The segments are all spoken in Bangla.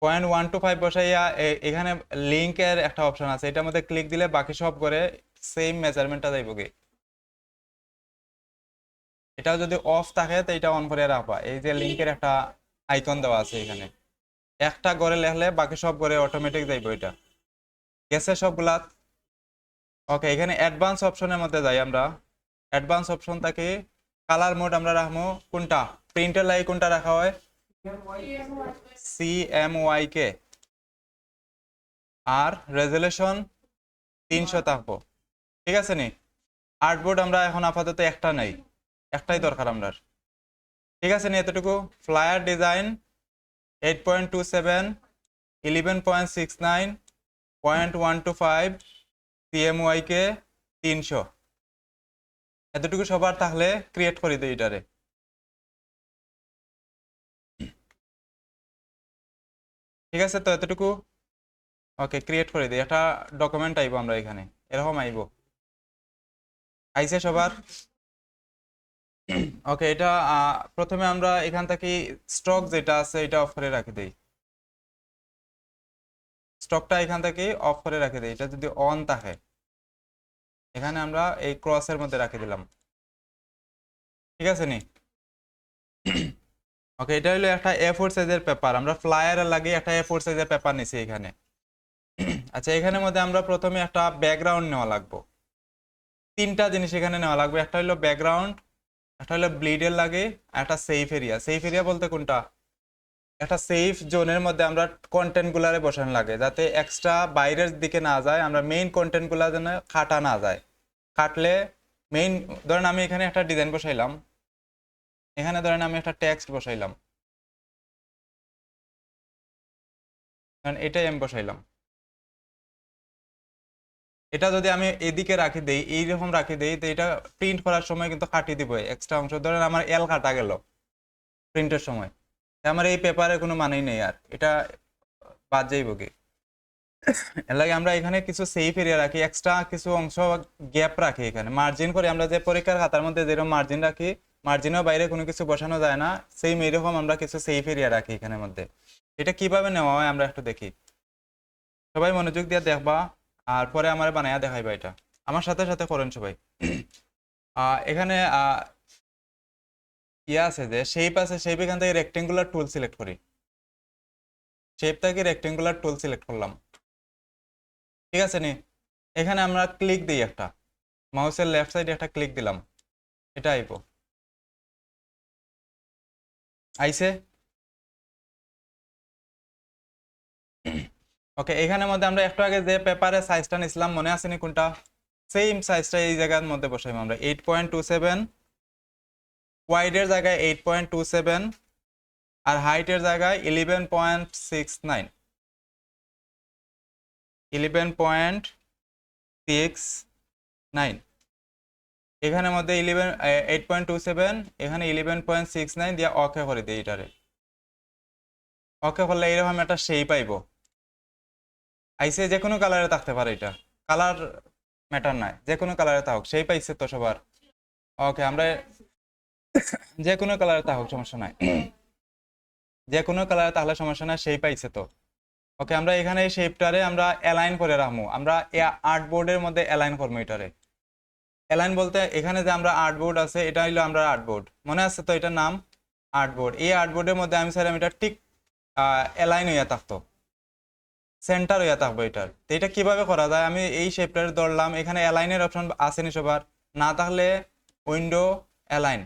0.125 বসাইয়া এখানে লিঙ্কের একটা অপশন আছে, এটার মধ্যে ক্লিক দিলে বাকি সব করে সেম মেজারমেন্টটা যাইব কি। এটা যদি অফ থাকে তো এটা অন করে রাখবা। এই যে লিঙ্কের একটা আইকন দেওয়া আছে এখানে, একটা করে লেখলে বাকি সব করে অটোমেটিক যাইব এটা। গেছে সবগুলা? ওকে, এখানে অ্যাডভান্স অপশনের মধ্যে যাই আমরা। অ্যাডভান্স অপশন থাকে কালার মোড আমরা রাখবো কোনটা, প্রিন্টের লাগে কোনটা রাখা হয়, CMYK, আর রেজুলেশন 300 থাকবো। ঠিক আছে নি? আর্টবোর্ড আমরা এখন আপাতত একটা নাই, একটাই দরকার আমরা। ঠিক আছে নি? এতটুকু। ফ্লায়ার ডিজাইন 8.27, 11.69, 0.125, CMYK 300, এতটুকু সবার থাকলে ক্রিয়েট করে দিই এটারে। ঠিক আছে তো এতটুকু। ওকে, ক্রিয়েট করে দিই, একটা ডকুমেন্ট আইব আমরা এখানে, এরকম আইব। আইছে সবার? ওকে, এটা প্রথমে আমরা এখান থেকে স্টক যেটা আছে এটা অফ করে রাখি দেই। স্টকটা এখান থেকে অফ করে রাখি দেই, এটা যদি অন থাকে এখানে আমরা এই ক্রসের মধ্যে রাখি দিলাম। ঠিক আছে নি? ওকে, এটা হলো একটা A4 সাইজের পেপার, আমরা ফ্লায়ারের লাগে একটা A4 সাইজের পেপার নিছি এখানে। আচ্ছা, এখানের মধ্যে আমরা প্রথমে একটা ব্যাকগ্রাউন্ড নেওয়া লাগবে। তিনটা জিনিস এখানে নেওয়া লাগবে, একটা হলো ব্যাকগ্রাউন্ড, একটা হলো ব্লিডের লাগে, আর একটা সেফ এরিয়া। সেফ এরিয়া বলতে কোনটা, একটা সেফ জোনের মধ্যে আমরা কন্টেন্ট গুলারে বসানো লাগে, যাতে এক্সট্রা বাইরের দিকে না যায়, আমরা মেইন কন্টেন্ট গুলা যেন কাটা না যায়। কাটলে মেইন, ধরেন আমি এখানে একটা ডিজাইন বসাইলাম, এখানে ধরেন আমি একটা টেক্সট বসাইলাম, কারণ এটাই আমি বসাইলাম। এটা যদি আমি এদিকে রাখি দেই, এইরকম রাখি দেই, তো এটা প্রিন্ট করার সময় কিন্তু কাটি দিব এক্সট্রা অংশ। ধরেন আমার এল কাটা গেল প্রিন্টের সময়, আমার এই পেপারে কোনো মানেই নেই, আর এটা বাদ যাইব কি। এর লাগে আমরা এখানে কিছু সেফ এরিয়া রাখি, এক্সট্রা কিছু অংশ গ্যাপ রাখি, এখানে মার্জিন করে। আমরা যে পরীক্ষার খাতার মধ্যে যেরকম মার্জিন রাখি, মার্জিনের বাইরে কোনো কিছু বসানো যায় না, সেম এরকম আমরা কিছু সেফ এরিয়া রাখি এখানের মধ্যে। এটা কিভাবে নেওয়া হয় আমরা একটু দেখি, সবাই মনোযোগ দিয়ে দেখবা, আর পরে আমার বানায়া দেখাইবা। এটা আমার সাথে সাথে করেন সবাই। এখানে ইয়ে আছে, যে শেপ আছে, শেপ এখান থেকে রেক্টেঙ্গুলার টুল সিলেক্ট করি, শেপ থেকে রেক্টেঙ্গুলার টুল সিলেক্ট করলাম। ঠিক আছে নি? এখানে আমরা ক্লিক দিই, একটা মাউসের লেফট সাইডে একটা ক্লিক দিলাম, এটা আইব। আইছে? ওকে, এখানের মধ্যে আমরা একটু আগে যে পেপারের সাইজটা নিছিলাম মনে আছে নি কোনটা, সেম সাইজটা এই জায়গার মধ্যে বসাইব আমরা। 8.27, ওয়াইডের জায়গায় 8.27, আর হাইটের জায়গায় 11.69, 11.69। এখানের মধ্যে 8.27, এখানে 11.69 দিয়ে ওকে করে দিই এটারে। ওকে করলে এরকম একটা শেপ আইব। আইসে যে কোনো কালারে থাকতে পারে, এটা কালার ম্যাটার নাই, যে কোনো কালারে থাকুক। শেপ আইসে তো সবার? ওকে, আমরা যে কোনো কালারে থাকুক, সমস্যা নাই। যে কোনো কালারে তাহলে সমস্যা নাই, শেপ আইসে তো। ওকে, আমরা এখানে এই শেপটারে আমরা অ্যালাইন করে রাখবো, আমরা আর্টবোর্ডের মধ্যে অ্যালাইন করবো এটারে। অ্যালাইন বলতে এখানে যে আমরা আর্টবোর্ড আছে, এটা হইলো আমরা আর্টবোর্ড, মনে আছে তো এটার নাম আর্টবোর্ড। এই আর্টবোর্ডের মধ্যে আমি স্যার এটা ঠিক অ্যালাইন হইয়া থাকতো, সেন্টার হইয়া থাকবো এটার। তো এটা কিভাবে করা যায়, আমি এই শেপটার ধরলাম, এখানে অ্যালাইনের অপশন আসেনি সবার, না থাকলে উইন্ডো অ্যালাইন,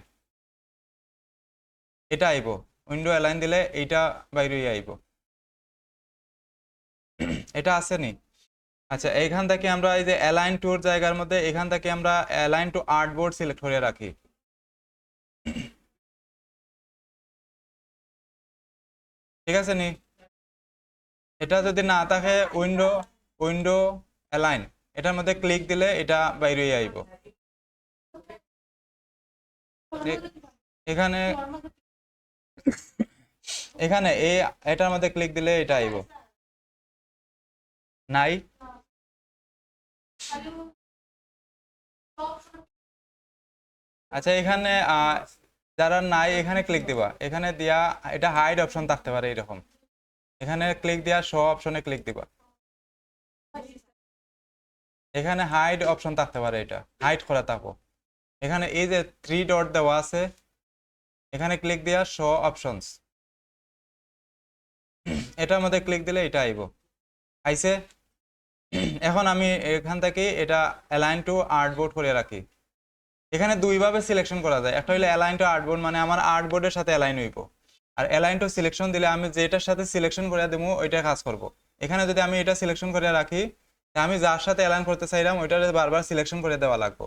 এটা আইব। উইন্ডো অ্যালাইন দিলে এইটা বাইরে হইয়া আইব। এটা আসেনি? আচ্ছা, এইখান থেকে আমরা এই যে অ্যালাইন টুর জায়গার মধ্যে এখান থেকে আমরা অ্যালাইন টু আর্টবোর্ড সিলেক্ট করে রাখি। ঠিক আছে নি? এটা যদি না থাকে উইন্ডো, উইন্ডো অ্যালাইন, এটার মধ্যে ক্লিক দিলে এটা বাইরে হইয়া আইব। এখানে এখানে এই এটার মধ্যে ক্লিক দিলে এটা আইব। নাই? আচ্ছা, এখানে যারা নাই এখানে ক্লিক দিবা, এখানে দিয়া এটা হাইড অপশন থাকতে পারে এরকম। এখানে ক্লিক দেওয়া শো অপশনে ক্লিক দিবা। এখানে হাইড অপশন থাকতে পারে, এটা হাইড করা থাকো। এখানে এই যে 3 ডট দেওয়া আছে, এখানে ক্লিক দেওয়া শো অপশনস, এটার মধ্যে ক্লিক দিলে এটা আইব। আইছে। এখন আমি এখান থেকে এটা অ্যালাইন টু আর্টবোর্ড করে রাখি। এখানে দুইভাবে সিলেকশন করা যায়, একটা হলো অ্যালাইন টু আর্টবোর্ড, মানে আমার আর্টবোর্ডের সাথে অ্যালাইন হইব। আর অ্যালাইন টু সিলেকশন দিলে আমি যেটার সাথে সিলেকশন করে দেবো ওইটা কাজ করব। এখানে যদি আমি এটা সিলেকশন করে রাখি, তা আমি যার সাথে অ্যালাইন করতে চাইলাম ওইটা বারবার সিলেকশন করে দেওয়া লাগবে।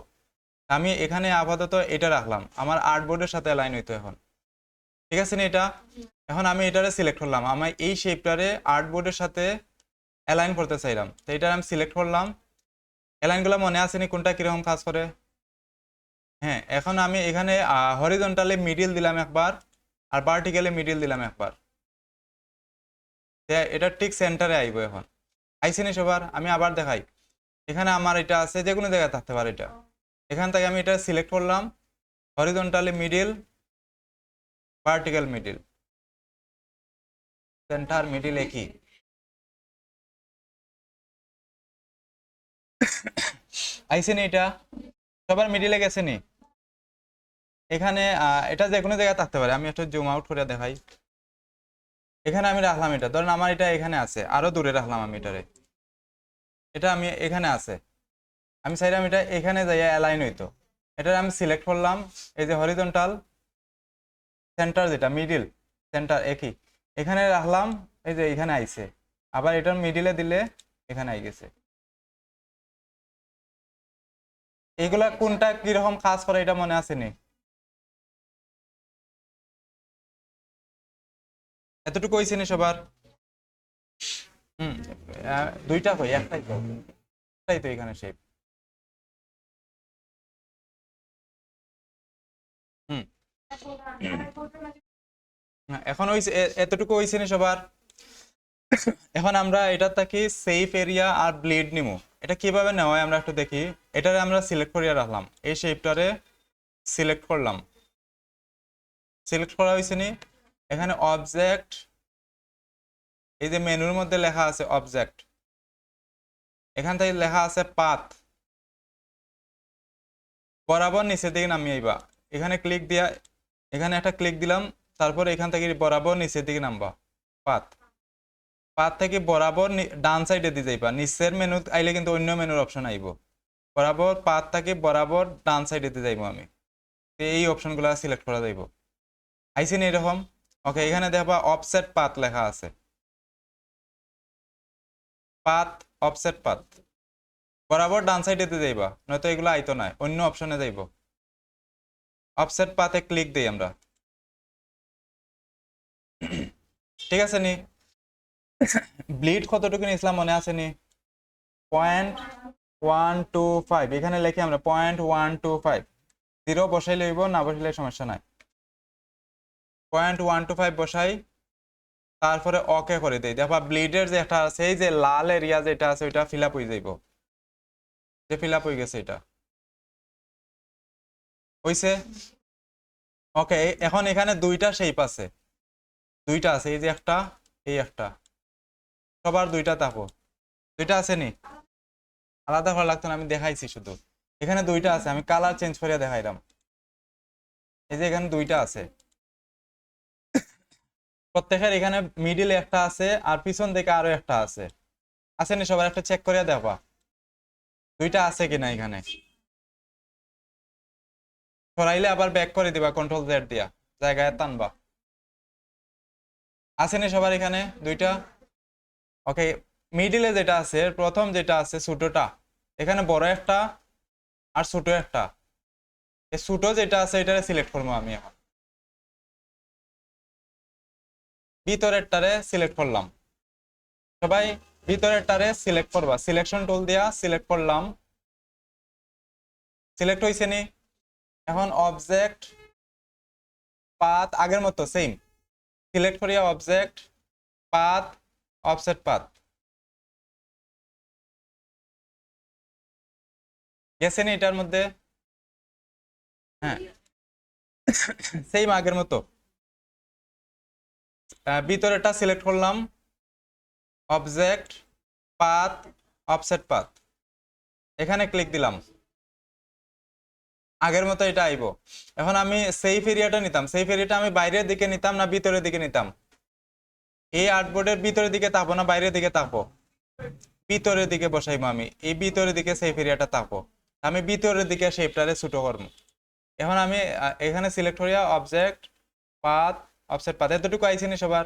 আমি এখানে আপাতত এটা রাখলাম, আমার আর্টবোর্ডের সাথে অ্যালাইন হইতো এখন। ঠিক আছে না এটা? এখন আমি এটারে সিলেক্ট করলাম, আমি এই শেপটারে আর্টবোর্ডের সাথে অ্যালাইন করতে চাইলাম, তো এটা আমি সিলেক্ট করলাম। অ্যালাইনগুলো মনে আছে নি কোনটা কিরকম কাজ করে? হ্যাঁ, এখন আমি এখানে হরিজন্টালি মিডিল দিলাম একবার, আর ভার্টিক্যালি মিডিল দিলাম একবার। এটা ঠিক সেন্টারে আইব। এখন আইসি নি সবার? আমি আবার দেখাই। এখানে আমার এটা আছে, যে কোনো জায়গায় থাকতে পারে এটা। এখান থেকে আমি এটা সিলেক্ট করলাম, horizontally middle, vertical middle, centre middle একই। আইসি নি এটা? সবার মিডিলে গেছে নি? এখানে এটা যে কোনো জায়গায় থাকতে পারে, আমি একটু জুম আউট করে দেখাই। এখানে আমি রাখলাম, এটা ধরেন আমার এটা এখানে আছে, আরো দূরে রাখলাম আমি এটারে, এটা আমি এখানে আছে, আমি চাইলাম এটা এখানে যাইয়া অ্যালাইন হইতো। এটা আমি সিলেক্ট করলাম, এই যে হরিজন্টাল সেন্টার, যেটা মিডিল সেন্টার একই, এখানে রাখলাম, এই যে এখানে আইছে। আবার এটার মিডিলে দিলে এখানে আই গেছে। এইগুলা কোনটা কিরকম কাজ করে এটা মনে আছে নি? এতটুকু হইছে নি সবার? হুম। দুইটা কই, একটাই তো, একটাই তো এখানে শেপ। হুম। এখন ওই এতটুকু হইছে নি সবার? এখন আমরা এটা থাকি সেফ এরিয়া আর ব্লিড নিমু। এটা কিভাবে নেওয়া হয় আমরা একটু দেখি। এটারে আমরা সিলেক্ট করিয়া রাখলাম, এই শেপটারে সিলেক্ট করলাম, সিলেক্ট করা হয়েছে নি? এখানে অবজেক্ট, এই যে মেনুর মধ্যে লেখা আছে অবজেক্ট, এখান থেকে লেখা আছে পাথ, বরাবর নিচের দিকে নামিয়ে আইবা। এখানে ক্লিক দিয়া, এখানে একটা ক্লিক দিলাম, তারপর এখান থেকে বরাবর নিচের দিকে নামবা। পাথ, পাথ থেকে বরাবর ডান সাইডে দিয়ে যাইবা। নিচের মেনু আইলে কিন্তু অন্য মেনুর অপশন আইব। বরাবর পাথ থেকে বরাবর ডান সাইডে দিয়ে যাইবো আমি, তো এই অপশনগুলো সিলেক্ট করা যাইব। আইসি নি এরকম? ওকে, এখানে দেখবা অফসেট পাথ লেখা আছে, পাথ, অফসেট পাথ, বরাবর ডান সাইডে দিয়ে যাইবা, নয়তো এগুলো আইতো না, অন্য অপশনে যাইব। অফসেট পাথে ক্লিক দেই আমরা। ঠিক আছে নি? ব্লিড কতটুকু নিয়েছিলাম মনে আছে নি? 0.125, এখানে লিখি আমরা 0.125, 0 বসাই লইব, না বসাইলে সমস্যা নাই। 0.125 বসাই, তারপরে ওকে করে দেই। দেখবা ব্লিডের যে একটা আছে, এই যে লাল এরিয়া যেটা আছে ওইটা ফিল আপ হয়ে যাইব, যে ফিল আপ হয়ে গেছে এটা হইছে। ওকে, এখন এখানে দুইটা শেপ আছে, দুইটা আছে, এই যে একটা, এই একটা, সবার দুইটা থাকো, দুইটা আছে নি? আলাদা করা লাগতো না, আমি দেখাইছি শুধু। এখানে দুইটা আছে, আমি কালার চেঞ্জ করে দেখাইলাম। এই যে এখানে দুইটা আছে, প্রত্যেকের এখানে মিডিলে একটা আছে আর পিছন দিকে আরো একটা আছে। আছে নি? সবার একটা চেক করে দেখবা দুইটা আছে কিনা। এখানে সরাইলে আবার ব্যাক করে দিবা, কন্ট্রোল জেড দিয়া জায়গায় টানবা। আছে নি সবার এখানে দুইটা? ওকে, মিডিলে যেটা আছে, প্রথম যেটা আছে ছোটটা, এখানে বড় একটা আর ছোট একটা, এই ছোট যেটা আছে এটারে সিলেক্ট করবো আমি। এখন ভিতরেরটারে সিলেক্ট করলাম, সবাই ভিতরেরটারে সিলেক্ট করবা, সিলেকশন টুল দিয়া সিলেক্ট করলাম। সিলেক্ট হয়েছে নি? এখন অবজেক্ট পাথ আগের মতো সেম, সিলেক্ট করিয়া অবজেক্ট পাথ, অফসেট পাথ, গেছে নি এটার মধ্যে? হ্যাঁ, সেম আগের মতো। ভিতরেরটা সিলেক্ট করলাম, অবজেক্ট পাথ অফসেট পাথ, এখানে ক্লিক দিলাম, আগের মতো এটা আইব। এখন আমি সেফ এরিয়াটা নিতাম, সেফ এরিয়াটা আমি বাইরের দিকে নিতাম না ভিতরের দিকে নিতাম? এই আর্টবোর্ডের ভিতরের দিকে থাকবো না বাইরের দিকে থাকবো? ভিতরের দিকে বসাইবো আমি, এই ভিতরের দিকে সেফ এরিয়াটা থাকবো, আমি ভিতরের দিকে শেপটারে ছোট করবো। এখন আমি এখানে সিলেক্ট করিয়া অবজেক্ট পাথ অফসেট পাথ, এতটুকু আইছিনি সবার?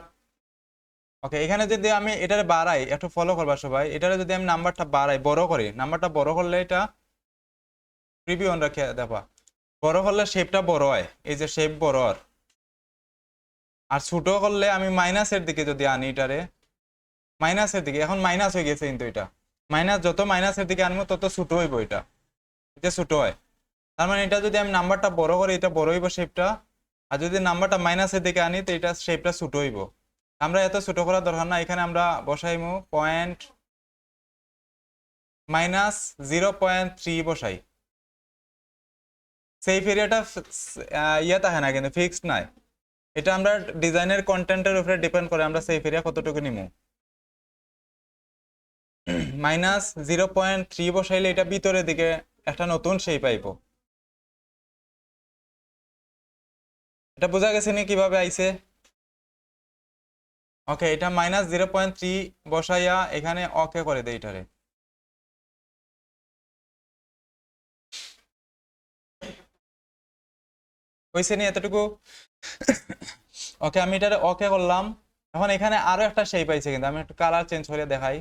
ওকে, এখানে যদি আমি এটারে বাড়াই, একটু ফলো করবা সবাই, এটারে যদি আমি নাম্বারটা বাড়াই, বড় করি, নাম্বারটা বড় করলে এটা প্রিভিউ অন রাখে দেবা, বড় করলে শেপটা বড় হয়, এই যে শেপ বড়। আর ছোট করলে আমি মাইনাসের দিকে যদি আনি, এটারে মাইনাসের দিকে, এখন মাইনাস হয়ে গেছে কিন্তু এটা মাইনাস, যত মাইনাসের দিকে আনবো তত ছোট হইব, এটা ছোট হয়। তার মানে এটা যদি আমি নাম্বারটা বড় করি এটা বড় হইব শেপটা, আর যদি নাম্বারটা মাইনাসের দিকে আনি তো এটা শেপটা ছোট হইব। আমরা এত ছোট করার দরকার না, এখানে আমরা বসাইমু পয়েন্ট -0.3 বসাই। সেফ এরিয়াটা ইয়ে থাকে না কিন্তু, ফিক্সড নাই, এটা আমরা ডিজাইনের কন্টেন্টের উপরে ডিপেন্ড করে আমরা সেফ এরিয়া কতটুকু নিমু। -0.3 বসাইলে এটা ভিতরের দিকে একটা নতুন শেপ আইব। এটা বোঝা গেছে নি কিভাবে আইছে? ওকে, এটা -0.3 বসাইয়া এখানে ওকে করে দেই এটারে। হইছে নি এতটুকু? ওকে, আমি এটারে ওকে করলাম। এখন এখানে আরো একটা শেপ আইছে, কিন্তু আমি একটু কালার চেঞ্জ করে দেখাই।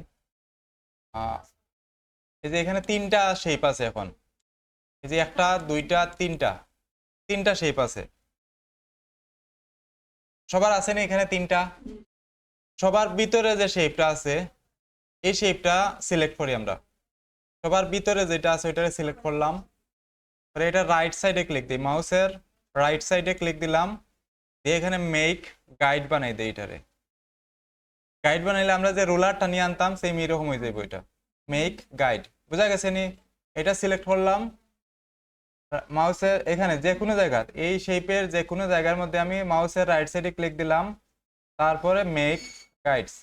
এই যে এখানে তিনটা শেপ আছে এখন, এই যে একটা দুইটা তিনটা, তিনটা শেপ আছে। সবার আছে না এখানে তিনটা? সবার ভিতরে যে শেপটা আছে এই শেপটা সিলেক্ট করি আমরা, সবার ভিতরে যেটা আছে ওইটারে সিলেক্ট করলাম, পরে এটা রাইট সাইডে ক্লিক দিই, মাউসের রাইট সাইডে ক্লিক দিলাম, দিয়ে এখানে মেক গাইড বানাই দিই। এটারে গাইড বানাইলে আমরা যে রুলারটা নিয়ে আনতাম সেম এরকম হয়ে যাবে, ওইটা মেক গাইড। বোঝা গেছে নি? এটা সিলেক্ট করলাম, মাউসের এখানে যে কোনো জায়গা, এই শেপের যে কোনো জায়গার মধ্যে আমি মাউসের রাইট সাইডে ক্লিক দিলাম, তারপরে মেক গাইডস,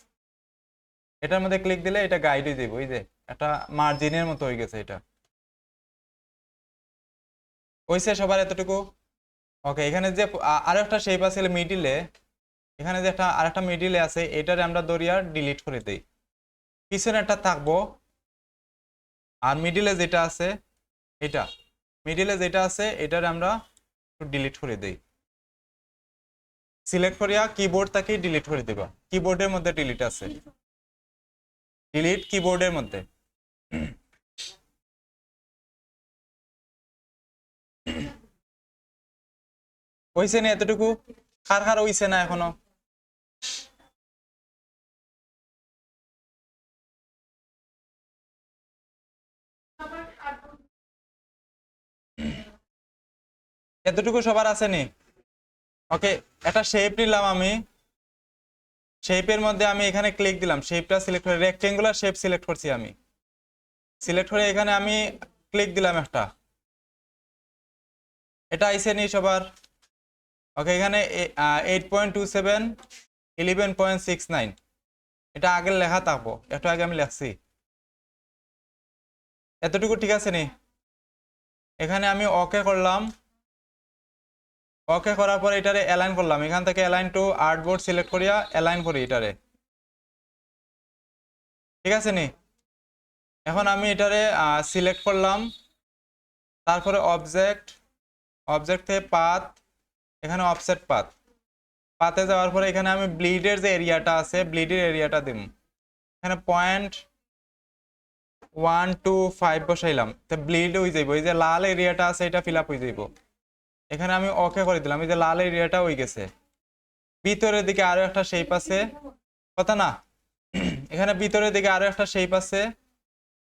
এটার মধ্যে ক্লিক দিলে এটা গাইড হয়ে যাবে, ওই যে একটা মার্জিনের মতো হয়ে গেছে এটা। হইছে সবার এতটুকু? ওকে, এখানে যে আরো একটা শেপ আছে মিডিলে, এখানে যে একটা আরেকটা মিডিলে আছে, এটারে আমরা ধরিয়া ডিলিট করে দেই, পিছনে একটা থাকবো। আর মিডিলে যেটা আছে এটা, মিডিলে যেটা আছে এটারে আমরা ডিলিট করে দেই, সিলেক্ট করিয়া কিবোর্ড থেকে ডিলিট করে দিবা, কিবোর্ডের মধ্যে ডিলিট আছে, ডিলিট কিবোর্ডের মধ্যে। হইছে না এতটুকু? কার কার হইছে না এখনো? এতটুকু সবার আছে নি? ওকে, একটা শেপ নিলাম আমি, শেপের মধ্যে আমি এখানে ক্লিক দিলাম, শেপটা সিলেক্ট করে রেক্টেঙ্গুলার শেপ সিলেক্ট করছি আমি, সিলেক্ট করে এখানে আমি ক্লিক দিলাম একটা, এটা আইসে নি সবার? ওকে, এখানে 8.27 11.69, এটা আগের লেখা থাকবো, একটু আগে আমি লেখছি। এতটুকু ঠিক আছে নি? এখানে আমি ওকে করলাম, ওকে করার পর এটারে অ্যালাইন করলাম, এখান থেকে অ্যালাইন টু আর্টবোর্ড সিলেক্ট করিয়া অ্যালাইন করি এটারে, ঠিক আছে নি? এখন আমি এটারে সিলেক্ট করলাম, তারপরে অবজেক্ট, অবজেক্ট থেকে পাথ, এখানে অফসেট পাথ, পাথে যাওয়ার পরে এখানে আমি ব্লিডের যে এরিয়াটা আছে ব্লিডের এরিয়াটা দিব, এখানে 0.125 বসাইলাম, তো ব্লিড হয়ে যাইব, এই যে লাল এরিয়াটা আছে এটা ফিল আপ হয়ে যাইব। এখানে আমি ওকে করে দিলাম, এই যে লাল এরিয়াটা হয়ে গেছে। ভিতরের দিকে আরো একটা শেপ আছে, কথা না? এখানে ভিতরের দিকে আরো একটা শেপ আছে,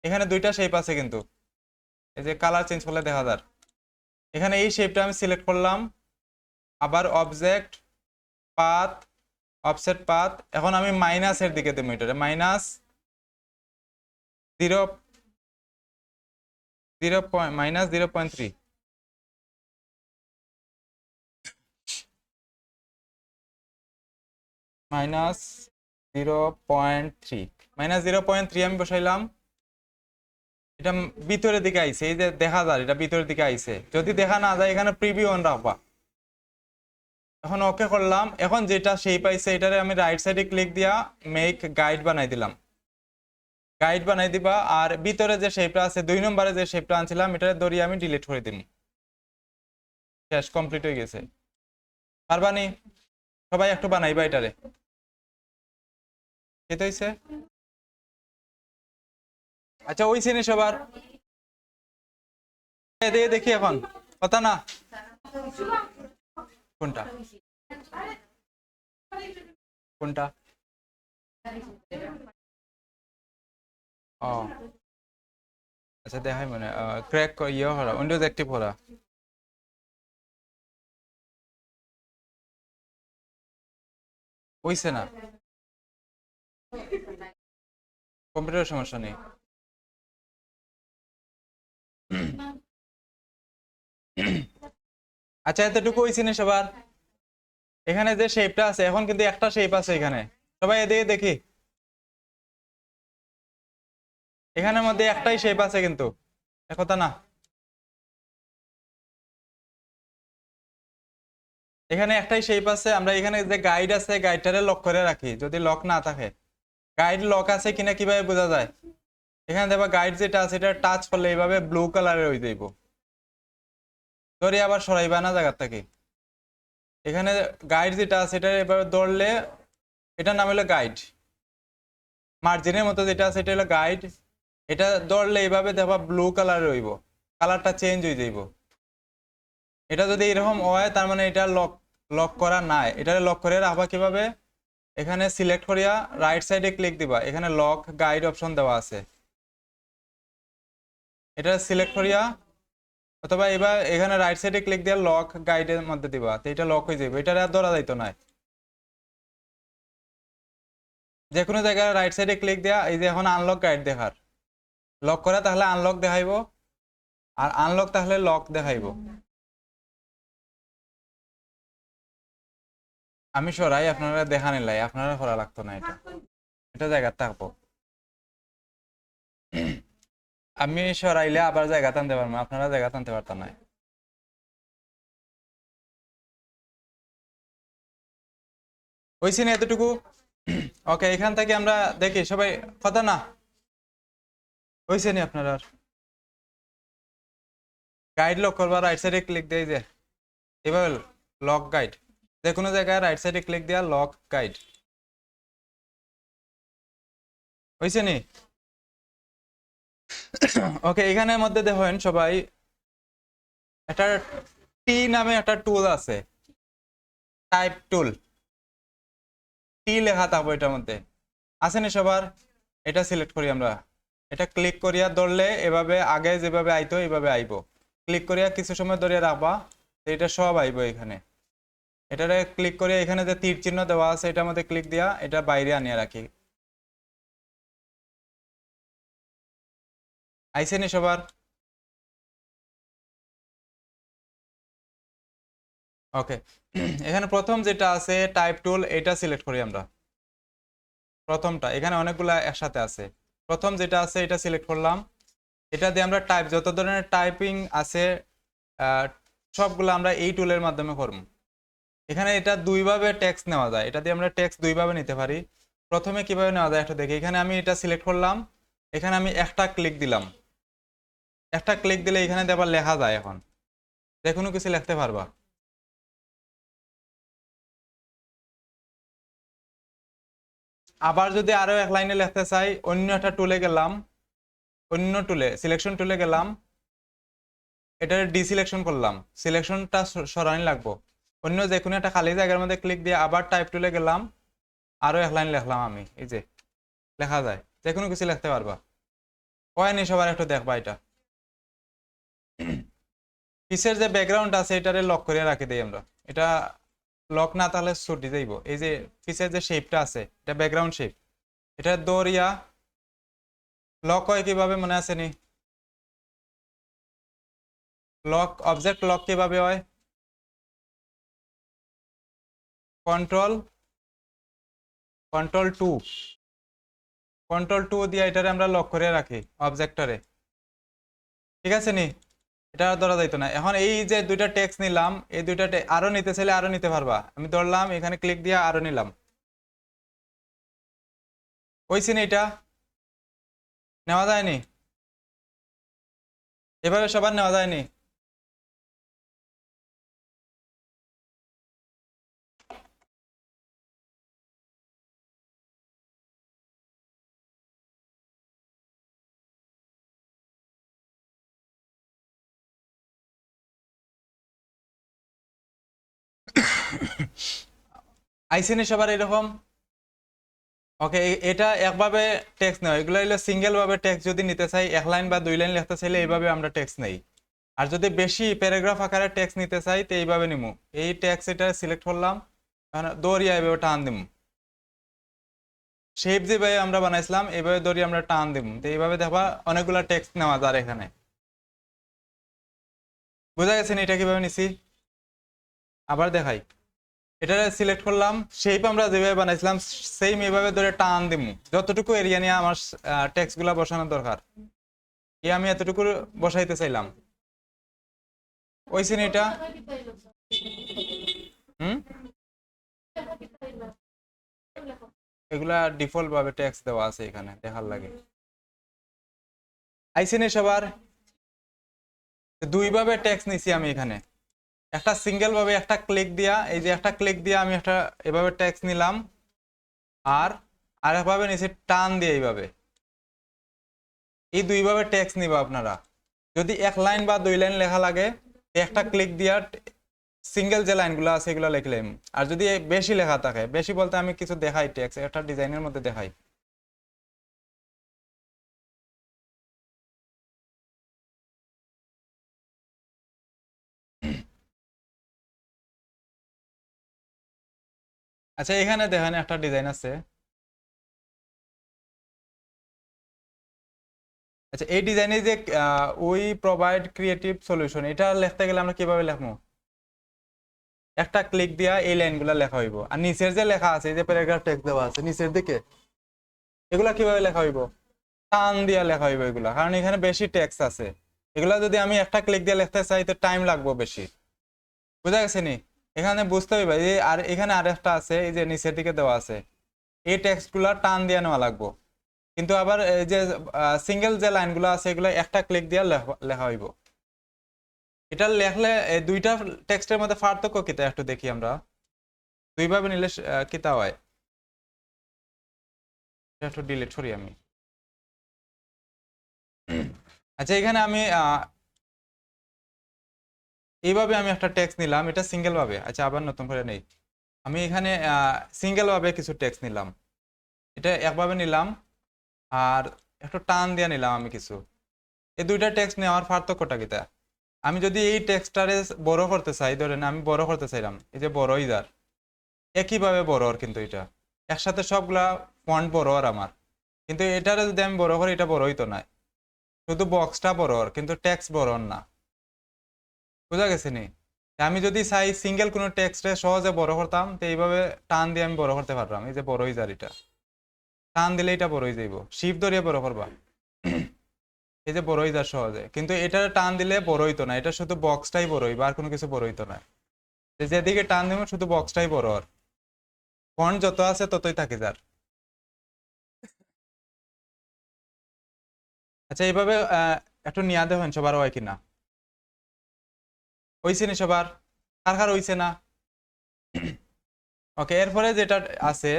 এখানে দুইটা শেপ আছে কিন্তু, এই যে কালার চেঞ্জ করলে দেখা যায়। এখানে এই শেপটা আমি সিলেক্ট করলাম, আবার অবজেক্ট পাথ অফসেট পাথ, এখন আমি মাইনাসের দিকে দেবো, এটারে মাইনাস 0.3, মাইনাস 0.3 -0.3 আমি বসাইলাম। এটা ভিতরের দিকে আইছে, এই যে দেখা যায় এটা ভিতরের দিকে আইছে। যদি দেখা না যায় এখানে প্রিভিউ অন রাখবা। এখন ওকে করলাম। এখন যেটা শেপ আইছে এটারে আমি রাইট সাইডে ক্লিক দিয়া মেক গাইড বানাই দিলাম। গাইড বানাই দিবা। আর ভিতরে যে শেপটা আছে 2 নম্বরে যে শেপটা আনছিলাম এটারে ধরিয়ে আমি ডিলিট করে দিই। শেষ, কমপ্লিট হয়ে গেছে। পারবানি? সবাই একটু বানাইবা এটারে। কেতে হইছে? আচ্ছা ওই শ্রেণী সবার দেখি এখন কথা না কোনটা কোনটা ও আচ্ছা দেখাই মানে ক্র্যাক ইয়ে করা, উইন্ডোজ অ্যাক্টিভ করা। হইছে না? কম্পিউটার সমস্যা নেই। আচ্ছা এতটুকু হইছে না সবার? এখানে যে শেপটা আছে এখন কিন্তু একটা শেপ আছে এখানে, সবাই এদিকে দেখি। এখানের মধ্যে একটাই শেপ আছে কিন্তু, কথা না। এখানে একটাই শেপ আছে। আমরা এখানে যে গাইড আছে গাইডটারে লক করে রাখি, যদি লক না থাকে। গাইড লক আছে কিনা কিভাবে বোঝা যায়? এখানে দেখবা গাইড যেটা আছে এটা টাচ করলে এইভাবে ব্লু কালারের হয়ে যাইব। ধরে আবার সরাইবা না জায়গার থেকে। এখানে গাইড যেটা আছে এটা এভাবে ধরলে এটার নাম হলো গাইড। মার্জিনের মতো যেটা আছে এটা হলো গাইড। এটা ধরলে এইভাবে দেখবা ব্লু কালারের হইব, কালারটা চেঞ্জ হয়ে যাইব। এটা যদি এরকম হয় তার মানে এটা লক লক করা নাই। এটা লক করে রাখবা কিভাবে? এখানে সিলেক্ট করিয়া রাইট সাইডে ক্লিক দিবা, এখানে লক গাইড অপশন দেওয়া আছে। এটা সিলেক্ট করিয়া অথবা এবার এখানে রাইট সাইডে ক্লিক দিয়ে লক গাইডের মধ্যে দিবা, তো এটা লক হয়ে যাবে। এটা আর ধরা যাইতো না। যে কোনো জায়গায় রাইট সাইডে ক্লিক দেয়া, এই যে এখন আনলক গাইড দেখার, লক করা তাহলে আনলক দেখাইবো, আর আনলক তাহলে লক দেখাইবো। আমি সরাই, আপনারা দেখা নিলাই, আপনারা করা লাগতো না। এটা এটা জায়গা থাকবো। আমি সরাইলে আবার জায়গা টানতে পারবো, আপনারা জায়গা টানতে পারতাম না। হইছি না এতটুকু? ওকে, এখান থেকে আমরা দেখি সবাই, কথা না হইছে নি আপনারা? গাইড লক করবা, রাইট সাইডে ক্লিক দিয়ে যে এবার লক গাইড, যে কোনো জায়গায় রাইট সাইডে ক্লিক দেয়া লক গাইড। হইছে নি? ওকে, এখানের মধ্যে দেখেন সবাই একটা টি নামে একটা টুল আছে, টাইপ টুল। টি লেখা থাকবো এটার মধ্যে, আছে নি সবার? এটা সিলেক্ট করি আমরা। এটা ক্লিক করিয়া ধরলে এভাবে আগে যেভাবে আইতো এইভাবে আইবো। ক্লিক করিয়া কিছু সময় ধরে রাখবা, এটা সব আইবো এখানে। এটারে ক্লিক করে এখানে যে তীর চিহ্ন দেওয়া আছে এটার মধ্যে ক্লিক দিয়া এটা বাইরে আনিয়ে রাখি। আইছে নি সবার? ওকে, এখানে প্রথম যেটা আছে টাইপ টুল, এটা সিলেক্ট করি আমরা। প্রথমটা, এখানে অনেকগুলা একসাথে আছে। প্রথম যেটা আছে এটা সিলেক্ট করলাম। এটা দিয়ে আমরা টাইপ, যত ধরনের টাইপিং আছে সবগুলো আমরা এই টুলের মাধ্যমে করব। এখানে এটা দুইভাবে টেক্সট নেওয়া যায়, এটা দিয়ে আমরা টেক্সট দুইভাবে নিতে পারি। প্রথমে কিভাবে নেওয়া যায় একটা দেখি। এখানে আমি এটা সিলেক্ট করলাম, এখানে আমি একটা ক্লিক দিলাম। একটা ক্লিক দিলে এখানে আবার লেখা যায়। এখন যে কোনো কিছু লিখতে পারবা। আবার যদি আরো এক লাইনে লিখতে চাই, অন্য একটা টুলে গেলাম, অন্য টুলে সিলেকশন টুলে গেলাম, এটা ডিসিলেকশন করলাম, সিলেকশনটা সরানি লাগবো। অন্য যে কোনো একটা খালি জায়গার মধ্যে ক্লিক দিয়ে আবার টাইপ টুলে গেলাম, আরো এক লাইন লিখলাম আমি, এই যে লেখা যায়, যে কোনো কিছু লিখতে পারবা। হয়নি সবার? একটু দেখবা এটা। পিসের যে ব্যাকগ্রাউন্ড আছে এটারে লক করে রাখি দেই আমরা। এটা লক না তাহলে ছুটি যাইব। এই যে পিসের যে শেপটা আছে এটা ব্যাকগ্রাউন্ড শেপ, এটা দৌড়িয়া লক হয় কিভাবে মনে আছে নি? লক অবজেক্ট লক কিভাবে হয়? কন্ট্রোল কন্ট্রোল টু দিয়ে এটারে আমরা লক করে রাখি অবজেক্টরে, ঠিক আছে নি? এটা আর ধরা যাইতো না। এখন এই যে দুইটা টেক্সট নিলাম, এই দুইটা আরো নিতে চাইলে আরো নিতে পারবা। আমি ধরলাম এখানে ক্লিক দিয়ে আরো নিলাম, ওইছি না? এটা নেওয়া যায়নি, এভাবে সবার নেওয়া যায়নি। আইসিনি সবার এরকম? ওকে, এটা একভাবে টেক্সট নেই, এগুলো হলো সিঙ্গেল ভাবে টেক্সট যদি নিতে চাই, এক লাইন বা দুই লাইন লিখতে চাইলে এইভাবে আমরা টেক্সট নেই। আর যদি বেশি প্যারাগ্রাফ আকারে টেক্সট নিতে চাই তো এইভাবে নিমু, এই টেক্সট এটা সিলেক্ট করলাম, দৌড়িয়া এইভাবে টান দিমু, শেপ যেভাবে আমরা বানাইছিলাম এইভাবে দৌড়িয়ে আমরা টান দিমু, তো এইভাবে দেখবা অনেকগুলা টেক্সট নেওয়া যায় এখানে। বুঝা গেছে না এটা কিভাবে নিছি? আবার দেখাই, এটা সিলেক্ট করলাম, শেপ আমরা যেভাবে বানাইছিলাম সেম এইভাবে ধরে টান দিমু, যতটুকু এরিয়া নিয়ে আমার টেক্সট গুলা বসানোর দরকার আমি এতটুকু বসাইতে চাইলাম, ওই সিন এটা। হুম, এগুলা ডিফল্ট ভাবে টেক্সট দেওয়া আছে এখানে, দেখার লাগে। আইসিনে সবার দুই ভাবে টেক্সট নিছি আমি এখানে, একটা সিঙ্গেল ভাবে একটা ক্লিক দিয়া, এই যে একটা ক্লিক দিয়া আমি একটা এভাবে টেক্সট নিলাম, আর আরেকভাবে নিছি টান দিয়ে এইভাবে। এই দুইভাবে টেক্সট নিবা আপনারা। যদি এক লাইন বা দুই লাইন লেখা লাগে একটা ক্লিক দিয়া সিঙ্গেল যে লাইনগুলো আছে এগুলো লিখলাম। আর যদি বেশি লেখা থাকে, বেশি বলতে আমি কিছু দেখাই, টেক্সট একটা ডিজাইনের মধ্যে দেখাই। আচ্ছা, এখানে দেখেন একটা ডিজাইন আছে। আচ্ছা, এই ডিজাইনে যে উই প্রোভাইড ক্রিয়েটিভ সলিউশন, এটা লিখতে গেলে আমরা কিভাবে লিখবো? একটা ক্লিক দিয়া এই লাইনগুলো লেখা হইব, আর নিচের যে লেখা আছে, এই যে প্যারাগ্রাফ টেক্সট দেওয়া আছে নিচের দিকে, এগুলা কিভাবে লেখা হইব? টান দিয়া লেখা হইব এগুলা, কারণ এখানে বেশি টেক্সট আছে। এগুলা যদি আমি একটা ক্লিক দিয়ে লিখতে চাই তো টাইম লাগবে বেশি। বুঝা গেছে নি? এখানে বুঝতে হইবে যে, আর এখানে আরেকটা আছে এই যে নিচের দিকে দেওয়া আছে, এই টেক্সট গুলা টান দিয়ে নেওয়া লাগবো। কিন্তু আবার এই যে সিঙ্গেল যে লাইনগুলো আছে এগুলো একটা ক্লিক দিয়ে লেখা হইব। এটা লেখলে দুইটা টেক্সটের মধ্যে পার্থক্য কিতা একটু দেখি আমরা। দুইভাবে নিলে কিতা হয়, একটু ডিলিট করি আমি। আচ্ছা, এখানে আমি এইভাবে আমি একটা টেক্সট নিলাম, এটা সিঙ্গেল ভাবে। আচ্ছা, আবার নতুন করে নেই, আমি এখানে সিঙ্গেল ভাবে কিছু টেক্সট নিলাম, এটা একভাবে নিলাম, আর একটু টান দিয়ে নিলাম আমি কিছু। এই দুইটা টেক্সট নেওয়ার পার্থক্যটা কিতা? আমি যদি এই টেক্সটটারে বড় করতে চাই, ধরেন আমি বড় করতে চাইলাম, এই যে বড় ইজার একইভাবে বড়, আর কিন্তু এটা একসাথে সবগুলা ফন্ট বড় আর আমার, কিন্তু এটারে যদি আমি বড় করি এটা বড় হইতো না, শুধু বক্সটা বড় আর কিন্তু টেক্সট বড় না। বুঝা গেছে নি? আমি যদি চাই সিঙ্গেল কোনো টেক্সটে সহজে বড় করতাম, তো এইভাবে টান দিয়ে আমি বড় করতে পারলাম, এই যে বড় ইজার এটা টান দিলে এটা বড় হয়ে যাইব, শিফট ধরিয়ে বড় করবা, এই যে বড় হয়ে যায় সহজে। কিন্তু এটা টান দিলে বড় হইতো না, এটা শুধু বক্সটাই বড় হইবা, আর কোনো কিছু বড় হইতো না। যেদিকে টান দিব শুধু বক্সটাই বড়, আর ফন্ট যত আছে ততই থাকে যার। আচ্ছা, এইভাবে একটু নিয়ে দেখেন সবার হয় কিনা, হইছে নি সবার? কার কার হইছে না? ওকে, এরপরে যেটা আছে,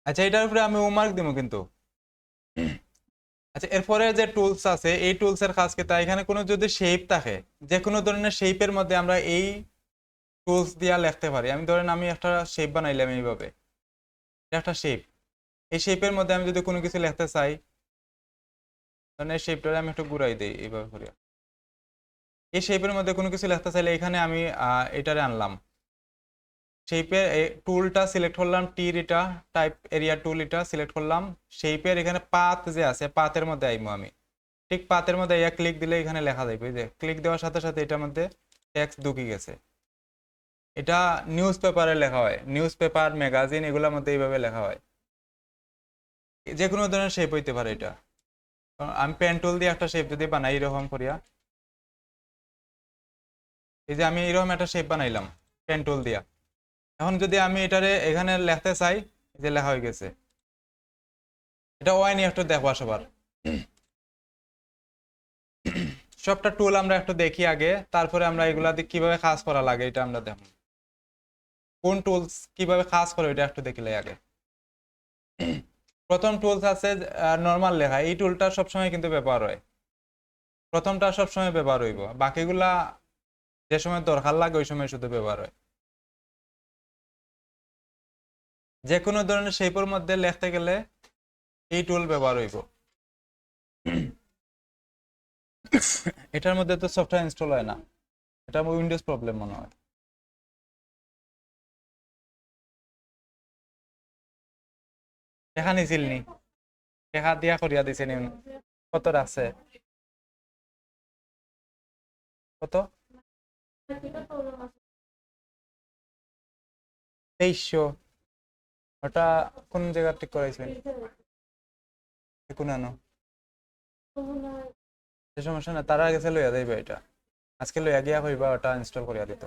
আচ্ছা এটার উপরে আমি হোমওয়ার্ক দিব কিন্তু। আচ্ছা, এরপরে যে টুলস আছে এই টুলস এর কাজ কি, তাই এখানে কোনো যদি শেপ থাকে, যে কোনো ধরনের শেপের মধ্যে আমরা এই টুলস দিয়া লিখতে পারি। আমি ধরেন আমি একটা শেপ বানাইলাম এইভাবে, একটা শেপ, এই শেপের মধ্যে আমি যদি কোনো কিছু লিখতে চাই, ধরেন এই শেপটা আমি একটু ঘুরাই দিই এইভাবে করে, এই শেপের মধ্যে কোনো কিছু লিখতে চাইলে এখানে আমি এটারে আনলাম, শেপের টুলটা সিলেক্ট করলাম, টির এটা টাইপ এরিয়া টুল এটা সিলেক্ট করলাম, শেপের এখানে পাথ যে আছে পাথের মধ্যে আইমু আমি, ঠিক পাতের মধ্যে ইয়া ক্লিক দিলে এখানে লেখা যাবে, এই যে ক্লিক দেওয়ার সাথে সাথে এটার মধ্যে টেক্সট ঢুকে গেছে। এটা নিউজ পেপারে লেখা হয়, নিউজ পেপার ম্যাগাজিন এগুলোর মধ্যে এইভাবে লেখা হয়। যে কোনো ধরনের শেপ হইতে পারে এটা। আমি পেন টুল দিয়ে একটা শেপ যদি বানাই এরকম করিয়া, এই যে আমি এরকম একটা শেপ বানাইলাম পেন টুল দিয়া, এখন যদি আমি এটারে এখানে লিখতে চাই, এই যে লেখা হয়ে গেছে। এটা ওয়াইনি একটু দেখবা সবার। সবটা টুল আমরা একটু দেখি আগে, তারপরে আমরা এগুলা দিয়ে কিভাবে কাজ করা লাগে এটা আমরা দেখব। কোন টুলস কিভাবে কাজ করে এটা একটু দেখিলে আগে। প্রথম টুলস আছে নর্মাল লেখা, এই টুলটা সবসময় কিন্তু ব্যবহার হয়, প্রথমটা সবসময় ব্যবহার হইব, বাকিগুলা যে সময় দরকার লাগে ওই সময় শুধু ব্যবহার হয়। যে কোনো ধরনের শেপের মধ্যে লিখতে গেলে এই টুল ব্যবহার হইব। এটার মধ্যে তো সফটওয়্যার ইনস্টল হয় না, এটা উইন্ডোজ প্রবলেম মনে হয়। দেখা নিছিল নি, দেখা দিয়া করিয়া দিছে নি? কত আছে, কত 2300? ওটা কোন জায়গা ঠিক করাইছেন? কোন আনো সে সমস্যা না, তারা গেছে লইয়া যাইবে, এটা আজকে লইয়া গিয়া হইবা, ওটা ইনস্টল করিয়া দিত।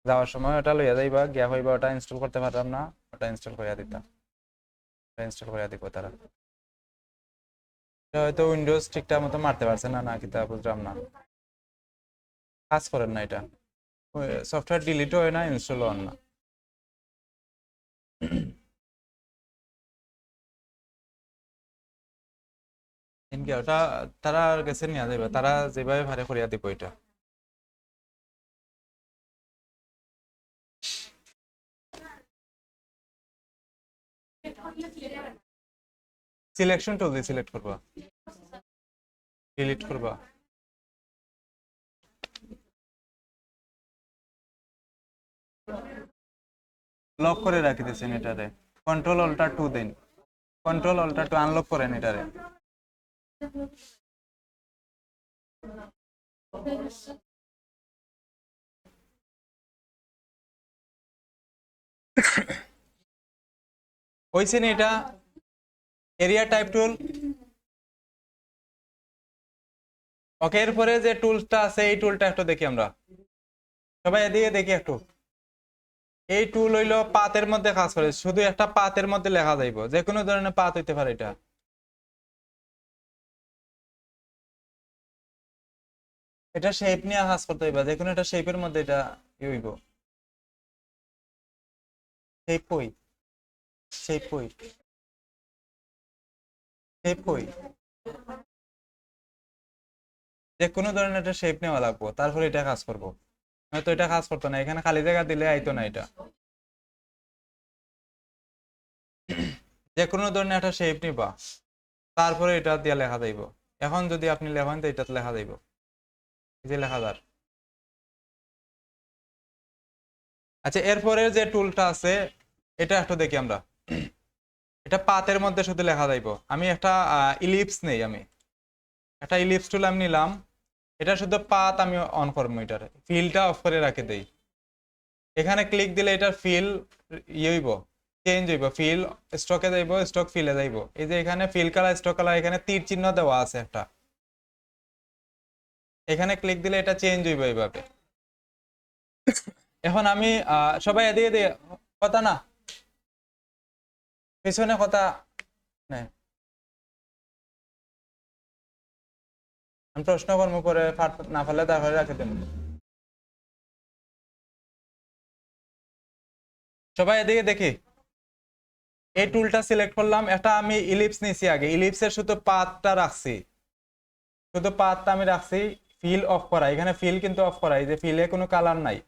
যাওয়ার সময় ওটা লইয়া যাইবা, গিয়া হইবা ওটা ইনস্টল করতে পারতাম না, ওটা ইনস্টল করিয়া দিতাম, ইনস্টল করিয়া দিব তারা। হয়তো উইন্ডোজ ঠিকঠাক মতো মারতে পারছে না, না কিতা বুঝলাম না, কাজ করেন না এটা, সফটওয়্যার ডিলিট হয় না, ইনস্টল হন না। এনকে ওটা তারা গেছে নিয়ে যাইবা, তারা যেভাবে ভারে করিয়া দিব এটা। সিলেকশন টুল দিয়ে সিলেক্ট করবা, ডিলিট করবা। লক করে রাখি দিয়েছেন এটারে, কন্ট্রোল অল্টার 2 দেন, কন্ট্রোল অল্টার 2 আনলক করেন এটারে। হইছে না এটা এরিয়া টাইপ টুল? ওকে, এরপরে যে টুলটা আছে এই টুলটা একটু দেখি আমরা সবাই, এদিকে দেখি একটু। এই টুল হইলো পাতের মধ্যে কাজ করে, শুধু একটা পাতের মধ্যে লেখা যাইব, যে কোনো ধরনের পাত হইতে পারে এটা। এটা শেপ নিয়ে কাজ করতে হইবা, যে কোনো একটা শেপের মধ্যে এটা হইব। শেপ কই, শেপ কই, শেপ কই, যে কোনো ধরনের একটা শেপ নেওয়া লাগবো, তারপরে এটা কাজ করবো, হয়তো এটা কাজ করতো না, এখানে খালি জায়গা দিলে আইতো না এটা। যে কোনো ধরনের একটা শেপ নিবা, তারপরে এটা দিয়ে লেখা যাইব। এখন যদি আপনি লেখেন তো এটাতে লেখা যাইব, এই যে লেখা যার। আচ্ছা, এরপরে যে টুলটা আছে এটা একটু দেখি আমরা। এটা পাতের মধ্যে শুধু লেখা যাইব। আমি একটা ইলিপস নেই, আমি একটা ইলিপস টুল আমি নিলাম, এটা শুধু পাত আমি অন করবো, এটার ফিলটা অফ করে রাখে দেই। এখানে ক্লিক দিলে এটার ফিল ইয়ে হইব, চেঞ্জ হইব, ফিল স্টকে যাইব, স্টক ফিলে যাইব। এই যে এখানে ফিল কালার, স্টক কালার, এখানে তীর চিহ্ন দেওয়া আছে একটা, এখানে ক্লিক দিলে এটা চেঞ্জ হইব এইভাবে। এখন আমি সবাই এদিকে দিয়ে কথা না, পিছনে কথা নেই, আমি প্রশ্ন কর্ম করে না ফেলে তারপরে রাখে দেব। সবাই এদিকে দেখি, এই টুলটা সিলেক্ট করলাম, এটা আমি ইলিপস নিছি আগে, ইলিপসের শুধু পাতটা রাখছি, শুধু পাতটা আমি রাখছি, ফিল অফ করা, এখানে ফিল কিন্তু অফ করা, এই যে ফিলে কোনো কালার নাই,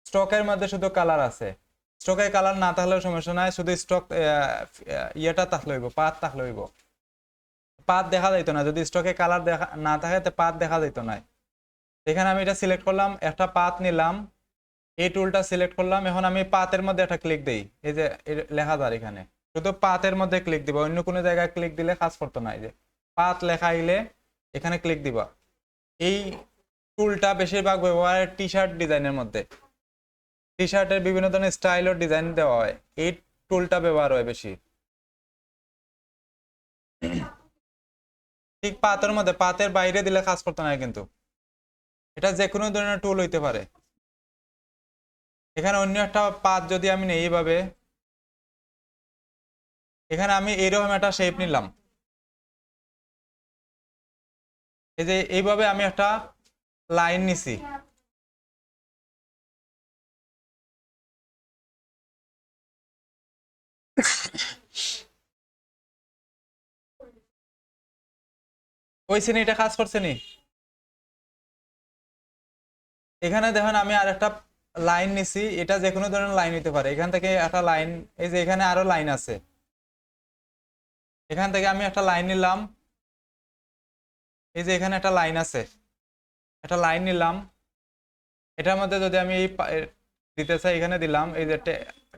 স্টকের মধ্যে শুধু কালার আছে, স্টকে কালার না থাকলেও সমস্যা নাই, শুধু স্টক ইয়েটা থাকলে হইব, পাত থাকলে হইব। পাত দেখা যাইতো না, যদি স্টকে কালার দেখা না থাকে তো পাত দেখা যাইতো না। এখানে আমি এটা সিলেক্ট করলাম, একটা পাত নিলাম, এই টুলটা সিলেক্ট করলাম, এখন আমি পাতের মধ্যে একটা ক্লিক দেই, এই যে লেখা যায় এখানে, শুধু পাতের মধ্যে ক্লিক দিব, অন্য কোনো জায়গায় ক্লিক দিলে কাজ করতো না। এই যে পাত লেখা আইলে এখানে ক্লিক দিবা। এই টুলটা বেশিরভাগ ব্যবহার টি শার্ট ডিজাইনের মধ্যে, টি শার্টের বিভিন্ন ধরনের স্টাইল ও ডিজাইন দেওয়া হয়, এই টুলটা ব্যবহার হয় বেশি। ঠিক পাতের মধ্যে, পাতের বাইরে দিলে কাজ করতে না, কিন্তু এটা যে কোনো ধরনের টুল হইতে পারে। এখানে অন্য একটা পাত যদি আমি নেই এইভাবে, এখানে আমি এইরকম একটা শেপ নিলাম, এই যে এইভাবে আমি একটা লাইন নিছি, ওই শ্রেণী এটা কাজ করছে নি। এখানে দেখেন আমি আর একটা লাইন নিছি, এটা যে কোনো ধরনের লাইন হইতে পারে। এখান থেকে একটা লাইন, এই যে এখানে আরো লাইন আছে, এখান থেকে আমি একটা লাইন নিলাম, এই যে এখানে একটা লাইন আছে, একটা লাইন নিলাম, এটার মধ্যে যদি আমি এই দিতে চাই এখানে দিলাম, এই যে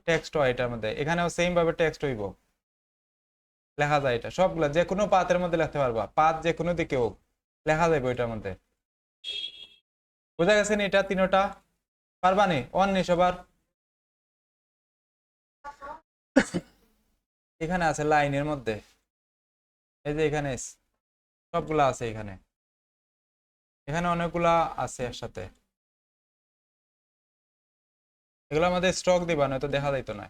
টেক্সট হয় এটার মধ্যে, এখানেও সেম ভাবে টেক্সট হইব, লেখা যায়। এটা সবগুলো যে কোনো পাতের মধ্যে লিখতে পারবা, পাত যে কোনো দিকে হোক লেখা যাবে ওইটার মধ্যে। বুঝা গেছে নি? এটা তিনটা পারবা নি? অন নি সবার? এখানে আছে লাইনের মধ্যে, এই যে এখানে সবগুলা আছে, এখানে এখানে অনেকগুলা আছে একসাথে। এগুলোর মধ্যে স্টক দিবা, নয়তো দেখা যাইতো না।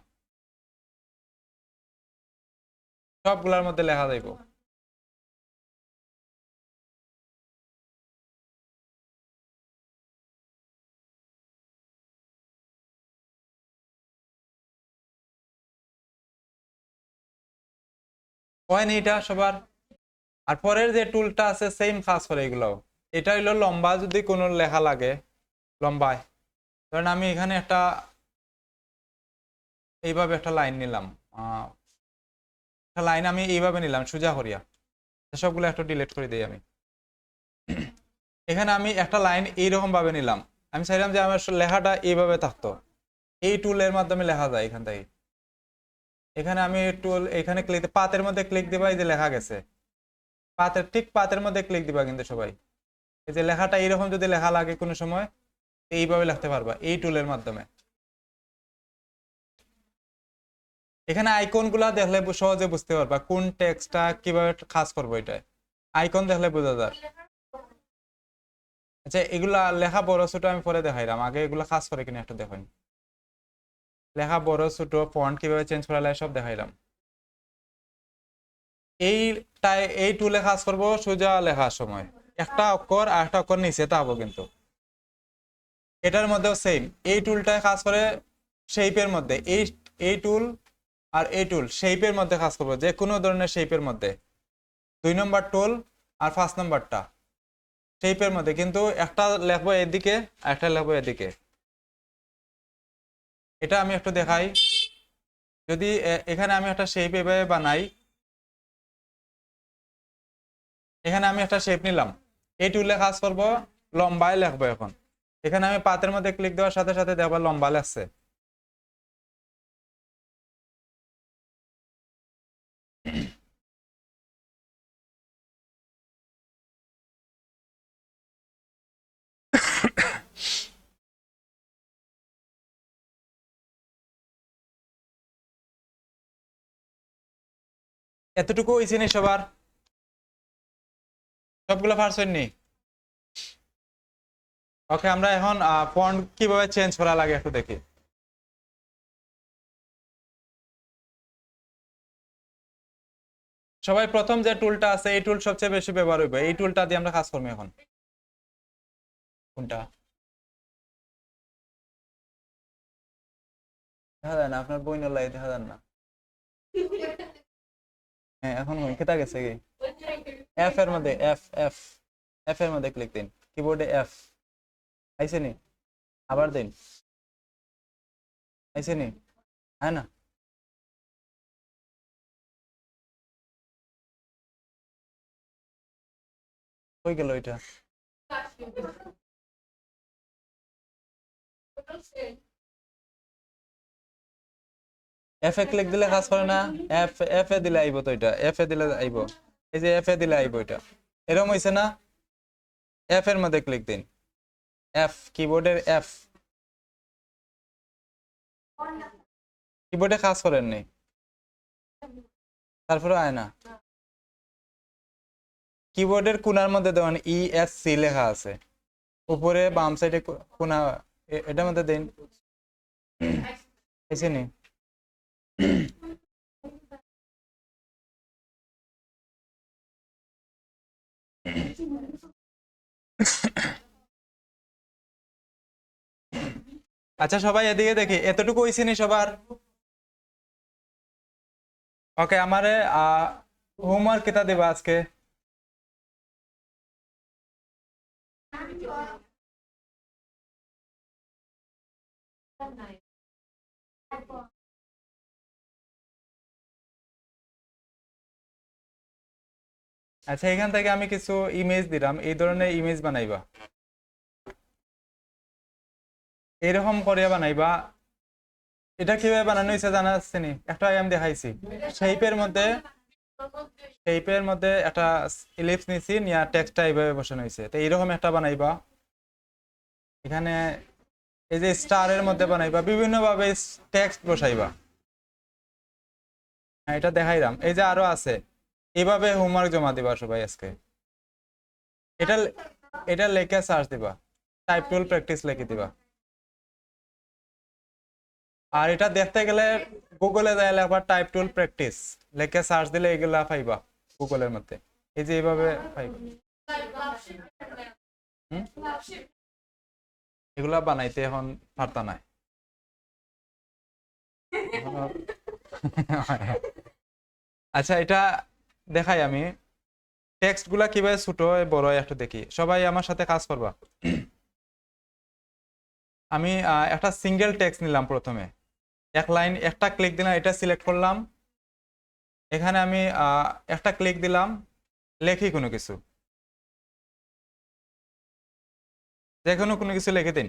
সবগুলার মধ্যে লেখা যাইব। হয়নি এটা সবার? আর পরের যে টুলটা আছে সেম কাজ করে এগুলো। এটা হইলো লম্বা যদি কোনো লেখা লাগে, লম্বায়, ধরেন আমি এখানে একটা এইভাবে একটা লাইন নিলাম, একটা লাইন আমি এইভাবে নিলাম সোজা করিয়া, সবগুলো একটু ডিলিট করে দিই আমি। এখানে আমি একটা লাইন এইরকম ভাবে নিলাম, আমি চাইলাম যে আমার লেখাটা এইভাবে থাকতো, এই টুলের মাধ্যমে লেখা যায় এখান থেকে। এখানে আমি টুল, এখানে ক্লিক, পাতের মধ্যে ক্লিক দিবা, এই যে লেখা গেছে, পাতের ঠিক পাতের মধ্যে ক্লিক দিবা কিন্তু সবাই। এই যে লেখাটা এইরকম যদি লেখা লাগে কোনো সময়, এইভাবে লিখতে পারবা এই টুলের মাধ্যমে। এখানে আইকন গুলা দেখলে সহজে বুঝতে পারবা কোন টেক্সটটা কিভাবে কাজ করবো, এটা আইকন দেখলে বোঝা যায়। আচ্ছা, এগুলা লেখা বড় ছোট আমি পরে দেখাইলাম, আগে এগুলা কাজ করে কিনা একটু দেখুন। লেখা বড় ছোট, ফন্ট কিভাবে চেঞ্জ করা লাগে সব দেখাইলাম। এই টুলে কাজ করব সোজা লেখার সময়, একটা অক্ষর আর একটা অক্ষর নিচে থাকবো, কিন্তু এটার মধ্যেও সেম। এই টুলটায় কাজ করে শেপের মধ্যে, এই টুল আর এই টুল শেপের মধ্যে কাজ করবো, যে কোনো ধরনের শেপের মধ্যে। 2 নম্বর টুল আর 5 নম্বরটা শেপের মধ্যে, কিন্তু একটা লেখবো এদিকে আর একটা লেখবো এদিকে। এটা আমি একটু দেখাই, যদি এখানে আমি একটা শেপ এভাবে বানাই, এখানে আমি একটা শেপ নিলাম, এই টুলে কাজ করব লম্বায় লিখবো। এখন এখানে আমি পাতের মধ্যে ক্লিক দেওয়ার সাথে সাথে দেখবো লম্বা লাগছে। এতটুকু হয়েছে নি সবার? সবগুলো পারছেন নি? ওকে, আমরা এখন ফন্ট কিভাবে চেঞ্জ করা লাগে একটু দেখি। সবাই প্রথম যে টুলটা আছে এই টুল সবচেয়ে বেশি ব্যবহার হইবে, এই টুলটা দিয়ে আমরা কাজ করবো এখন। কোনটা দেখা যায় না? আপনার বই নলাই দেখা যায় না? হ্যাঁ, এখন কেটা গেছে কি? এফ এর মধ্যে, এফ এফ এফ এর মধ্যে ক্লিক দিন, কিবোর্ডে এফ আইছে নি? আবার দিন, আইছে নি? হ্যাঁ না? কই গেল এটা? এফ এ ক্লিক দিলে কাজ করে না? এফ এফ এ দিলে আইব তো, এটা এফ এ দিলে আইব। এই যে এফ এ দিলে আইব এটা, এরকম হয়েছে না? এফ এর মধ্যে ক্লিক দিন, এফ কিবোর্ডের এফ, কিবোর্ডে কাজ করেন নি, তারপরে আয় না, কিবোর্ডের কোণার মধ্যে দেখুন ESC লেখা আছে, উপরে বাম সাইডে কোণা, এটার মধ্যে দিন, এসে নি আচ্ছা সবাই এদিকে দেখি, এতটুকু হইছে নি সবার? ওকে, আমারে হোমওয়ার্ক কেটা দেবা আজকে? আচ্ছা এখান থেকে আমি কিছু ইমেজ দিলাম, এই ধরনের ইমেজ বানাইবা, এরকম করে বানাইবা। এটা কিভাবে বানানো হয়েছে জানা যাচ্ছে নি? একটা আমি দেখাইছি, শেপের মধ্যে, শেপের মধ্যে একটা ইলিপস নিছি, নিয়া টেক্সটটা এইভাবে বসানো হয়েছে, তো এইরকম একটা বানাইবা। এখানে এই যে স্টারের মধ্যে বানাইবা, বিভিন্ন ভাবে টেক্সট বসাইবা। এটা দেখাইলাম, এই যে আরো আছে, এইভাবে হোমওয়ার্ক জমা দিবা সবাই আজকে। এটা এটা লেখা সার্চ দিবা, টাইপ টুল প্র্যাকটিস লিখে দিবা। আর এটা দেখতে গেলে গুগলে যায় লেখা টাইপ টুল প্র্যাকটিস, লেখা সার্চ দিলে এগুলা পাইবা গুগলের মধ্যে, এই যে এইভাবে পাইবা। এগুলা বানাইতে এখন পারতা নাই। আচ্ছা এটা দেখাই আমি, টেক্সট গুলা কিভাবে ছোট হয় বড় হয় একটু দেখি, সবাই আমার সাথে কাজ করবা। আমি একটা সিঙ্গেল টেক্সট নিলাম, প্রথমে এক লাইন, একটা ক্লিক দিলাম, এটা সিলেক্ট করলাম, এখানে আমি একটা ক্লিক দিলাম, লেখি কোনো কিছু, যে কোনো কিছু লিখে দিন।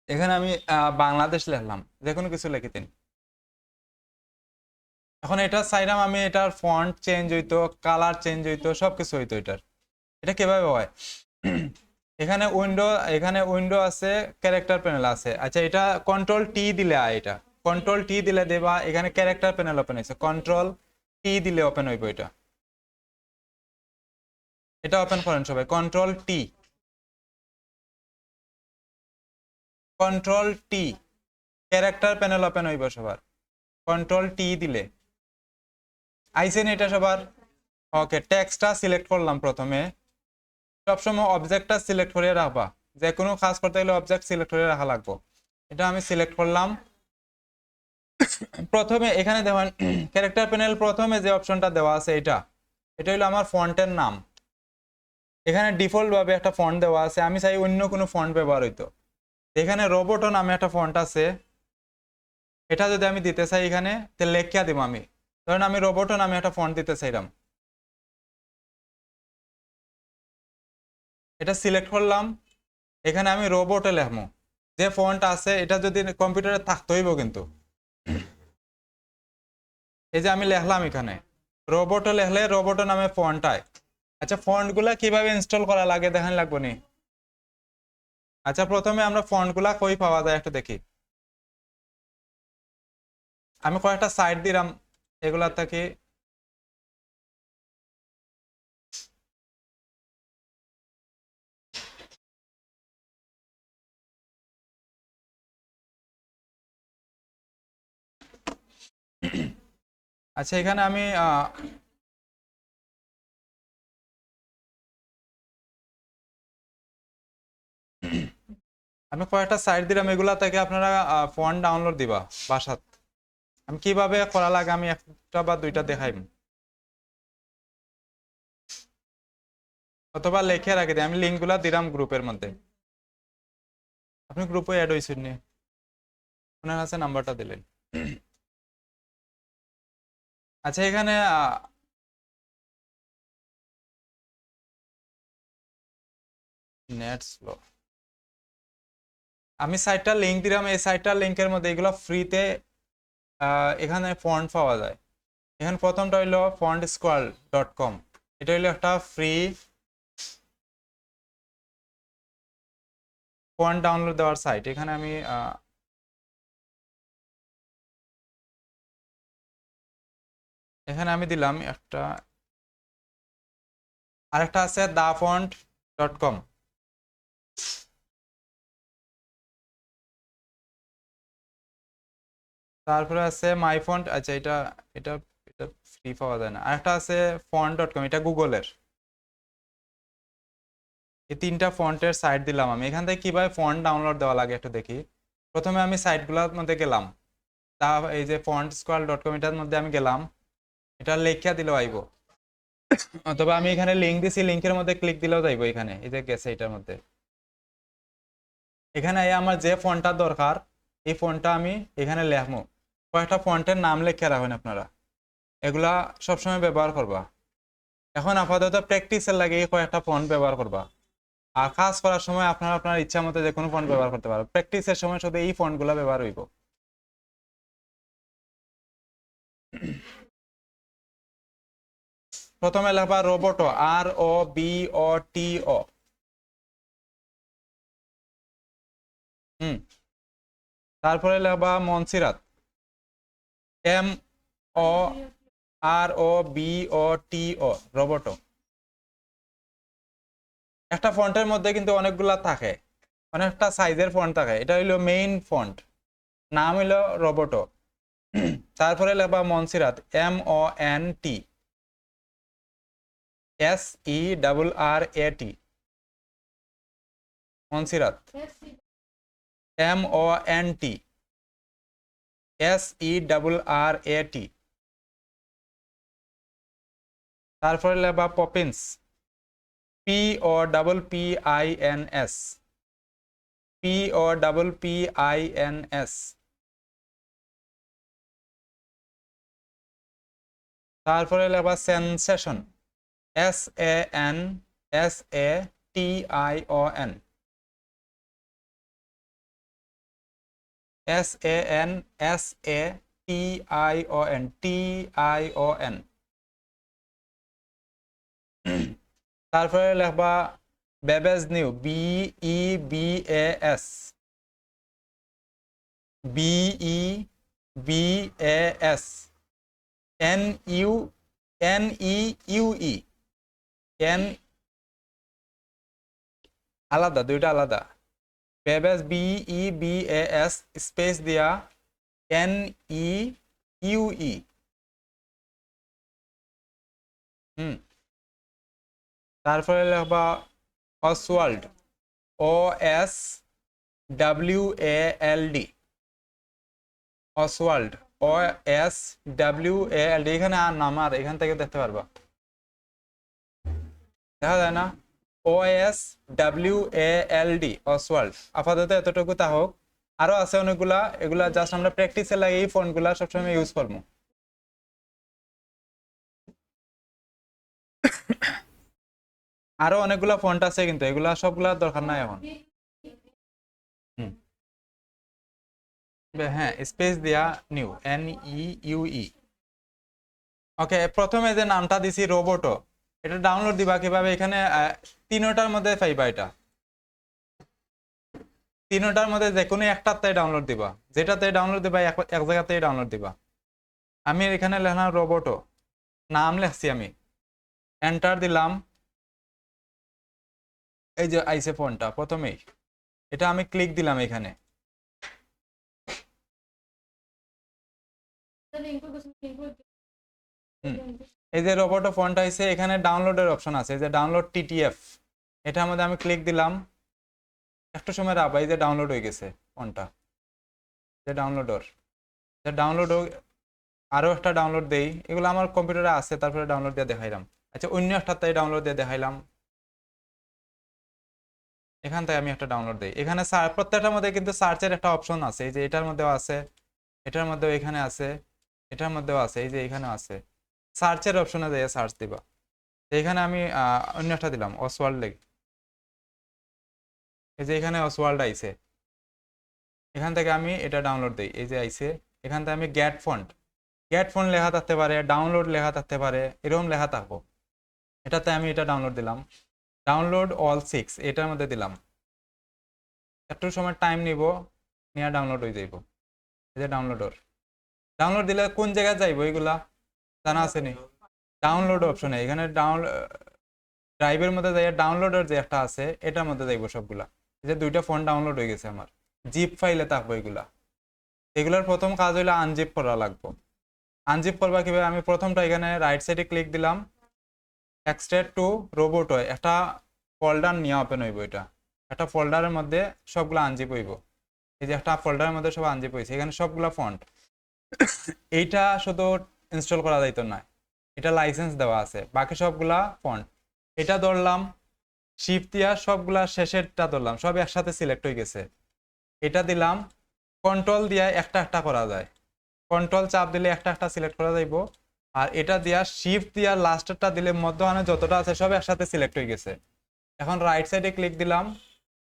এখানে আমি বাংলাদেশ লিখলাম, যে কোনো কিছু লিখে দিন। এখন এটা চাইলাম আমি, এটার ফন্ট চেঞ্জ হইতো, কালার চেঞ্জ হইতো, সবকিছু হইতো এটার। এটা কিভাবে হয়? এখানে উইন্ডো আছে, ক্যারেক্টার প্যানেল আছে। আচ্ছা এটা কন্ট্রোল টি দিলে এটা কন্ট্রোল টি দিলে দেবা, এখানে ক্যারেক্টার প্যানেল ওপেন হয়েছে, কন্ট্রোল টি দিলে ওপেন হইব এটা। এটা ওপেন করেন সবাই, control T, control T, character panel open হইব সবার, কন্ট্রোল টি দিলে। আইসেন এটা সবার? ওকে, টেক্সটটা সিলেক্ট করলাম প্রথমে, সবসময় অবজেক্টটা সিলেক্ট করে রাখবা, যে কোনো কাজ করতে গেলে অবজেক্ট সিলেক্ট করে রাখা লাগবে। এটা আমি সিলেক্ট করলাম। প্রথমে এখানে দেখুন ক্যারেক্টার প্যানেল প্রথমে যে অপশনটা দেওয়া আছে, এটা এটা হলো আমার ফন্টের নাম। এখানে ডিফল্ট ভাবে একটা ফন্ট দেওয়া আছে, আমি চাই অন্য কোনো ফন্ট ব্যবহার হইতো। এখানে রোবোটো নামে একটা ফন্ট আছে, এটা যদি আমি দিতে চাই এখানে, তাহলে লেখিয়া দিব আমি, ধরেন আমি রোবোটো নামে একটা ফন্ট দিতে চাইলাম, এটা সিলেক্ট করলাম, এখানে আমি রোবোটে লিখবো, যে ফন্ট আছে এটা যদি কম্পিউটারে থাকতে হইব কিন্তু। এই যে আমি লিখলাম এখানে রোবোটে, লিখলে রোবোটো নামে ফন্ট আয়। আচ্ছা ফন্ট গুলা কিভাবে ইনস্টল করা লাগে দেখান লাগবো নি? আচ্ছা প্রথমে আমরা ফন্ট গুলা কই পাওয়া যায় একটু দেখি। আমি কয়েকটা সাইট দিলাম, এগুলা থেকে আচ্ছা এখানে আমি আমি কয়েকটা সাইট দিলাম, এগুলা থেকে আপনারা ফন্ট ডাউনলোড দিবা বাসাত। আমি কিভাবে করা লাগে আমি একটা বা দুইটা দেখাইম, অথবা লেখে রাখি দিই, আমি লিঙ্ক গুলা দিলাম গ্রুপের মধ্যে। আপনি গ্রুপে অ্যাড হয়েছেন নি? ওনার কাছে নাম্বারটা দিলেন। আচ্ছা এখানে নেট স্লো, আমি সাইটটা লিঙ্ক দিলাম, এই সাইটটার লিঙ্কের মধ্যে এগুলো ফ্রিতে এখানে ফন্ট পাওয়া যায়। এখানে প্রথমটা হইলো fontsquare.com, এটা হইলো একটা ফ্রি ফন্ট ডাউনলোড দেওয়ার সাইট। এখানে আমি দিলাম একটা, আরেকটা আছে dafont.com, তারপরে আছে মাইফন্ট। আচ্ছা, এটা এটা এটা ফ্রি পাওয়া যায় না। আরেকটা আছে font.com, এটা গুগলের। এই তিনটা ফন্টের সাইট দিলাম আমি। এখান থেকে কিভাবে ফন্ট ডাউনলোড দেওয়া লাগে একটু দেখি। প্রথমে আমি সাইটগুলোর মধ্যে গেলাম, এই যে fontsquare.com, এটার মধ্যে আমি গেলাম, এটা লেখা দিলেও আইব, অথবা আমি এখানে লিঙ্ক দিছি, লিঙ্কের মধ্যে ক্লিক দিলেও যাইব। এখানে এই যে গেছে, এটার মধ্যে এখানে আমার যে ফন্টটা দরকার এই ফন্টটা আমি এখানে লেখবো। কয়েকটা ফন্টের নাম লিখে রাখবেন আপনারা, এগুলা সবসময় ব্যবহার করবা। এখন আপাতত প্র্যাকটিসের লাগে এই কয়েকটা ফন্ট ব্যবহার করবা, আর কাজ করার সময় আপনারা আপনার ইচ্ছা মতো যে কোনো ফন্ট ব্যবহার করতে পারবেন। প্র্যাকটিসের সময় শুধু এই ফন্টগুলো ব্যবহার হইব। প্রথমে লেখবা রোবটো, ROBOTO। তারপরে লেখবা মনসিরাত, MOROBOTO, রোবটো। একটা ফন্টের মধ্যে কিন্তু অনেকগুলা থাকে, অনেকটা সাইজের ফন্ট থাকে, এটা হইলো মেইন ফন্ট, নাম হইলো রোবটো। তারপরে লেখবা মনসিরাত, MONTSERRAT, মনসিরাত, MONTSERRAT। তারপরে লেখবা পপিন্স, POPPINS, POPPINS। তারপরে লেখবা সেনসেশন, SANSATION, SANSATION। তারপরে লেখবা Bebas Neue, BEBAS, BEBAS, NEUE, আলাদা, দুইটা আলাদা। বেবেজ BEBAS স্পেস দিয়া NEUE। তারপরে লেখবা অসওয়াল্ড, OSWALD, অসওয়াল্ড, OSWALD। এখানে আর নাম আর এখান থেকে দেখতে পারবা, দেখা যায় না, OSWALD, অসওয়াল্ড। আপাতত এতটুকু তা হোক, আরো আছে অনেকগুলা, এগুলা জাস্ট আমরা প্র্যাকটিসে লাগে এই ফোনগুলা সবসময় ইউজ করবো। আরো অনেকগুলা ফন্ট আছে, কিন্তু এগুলা সবগুলা দরকার নাই এখন। হ্যাঁ, স্পেস দিয়া নিউ, NEUE। ওকে, প্রথমে যে নামটা দিছি রোবটো, এটা ডাউনলোড দিবা কিভাবে? এখানে তিনটার মধ্যে পাইবা, এটা তিনটার মধ্যে যে কোনো একটাতে ডাউনলোড দিবা, যেটাতে ডাউনলোড দিবা এক জায়গাতেই ডাউনলোড দিবা। আমি এখানে লেখলাম রোবটো, নাম লেখছি আমি, এন্টার দিলাম, এই যে আইসে ফোনটা প্রথমেই, এটা আমি ক্লিক দিলাম এখানে। এই যে রোবটো ফন্ট আইছে, এখানে ডাউনলোডের অপশন আছে, এই যে ডাউনলোড TTF, এটার মধ্যে আমি ক্লিক দিলাম। একটু সময় রাখবা, এই যে ডাউনলোড হয়ে গেছে ফন্টটা, যে ডাউনলোড আরো একটা ডাউনলোড দেই, এগুলো আমার কম্পিউটারে আছে, তারপরে ডাউনলোড দিয়ে দেখাইলাম। আচ্ছা, অন্য একটাতে ডাউনলোড দিয়ে দেখাইলাম, এখান থেকে আমি একটা ডাউনলোড দিই। এখানে প্রত্যেকটার মধ্যে কিন্তু সার্চের একটা অপশন আছে, এই যে এটার মধ্যেও আছে, এটার মধ্যেও এখানে আছে, এটার মধ্যেও আছে, এই যে এখানেও আছে। সার্চের অপশনে দিয়ে সার্চ দিবা। এখানে আমি অন্য একটা দিলাম, অসওয়াল্ড লেগ, এই যে এখানে অসওয়াল্ড আইছে, এখান থেকে আমি এটা ডাউনলোড দিই, এই যে আইছে। এখান থেকে আমি গেট ফন্ট, গেট ফোন লেখা থাকতে পারে, ডাউনলোড লেখা থাকতে পারে, এরকম লেখা থাকবো। এটাতে আমি এটা ডাউনলোড দিলাম, ডাউনলোড অল 6 এটার মধ্যে দিলাম। একটু সময় টাইম নিব, নিয়ে ডাউনলোড হয়ে যাইব। এই যে ডাউনলোড দিলে কোন জায়গায় যাইব এগুলা জানা আছে নি? ডাউনলোড অপশনে এখানে ড্রাইভের মধ্যে যাই, ডাউনলোডের যে একটা আছে এটার মধ্যে যাইব সবগুলা। এই যে 2টা ফোন ডাউনলোড হয়ে গেছে আমার, জিপ ফাইলে থাকবো এগুলা। এগুলোর প্রথম কাজ হইলে আনজিপ করা লাগবে। আনজিপ করবা কিভাবে? আমি প্রথমটা এখানে রাইট সাইডে ক্লিক দিলাম, এক্সট্রাক্ট টু রোবট হয় একটা ফোল্ডার নিয়ে ওপেন হইব। এটা একটা ফোল্ডারের মধ্যে সবগুলো আনজিপ হইব। এই যে একটা ফোল্ডারের মধ্যে সব আনজিপ হয়েছে, এখানে সবগুলা ফন্ট। এইটা শুধু ইনস্টল করা যাইতো না, এটা লাইসেন্স দেওয়া আছে, বাকি সবগুলা ফন্ট। এটা ধরলাম, শিফট দিয়া সবগুলা শেষেরটা ধরলাম, সব একসাথে সিলেক্ট হয়ে গেছে। এটা দিলাম, কন্ট্রোল দিয়া একটা একটা করা যায়, কন্ট্রোল চাপ দিলে একটা একটা সিলেক্ট করা যাইব। আর এটা দিয়া শিফট দিয়া লাস্টেরটা দিলে মধ্যখানে যতটা আছে সব একসাথে সিলেক্ট হয়ে গেছে। এখন রাইট সাইডে ক্লিক দিলাম,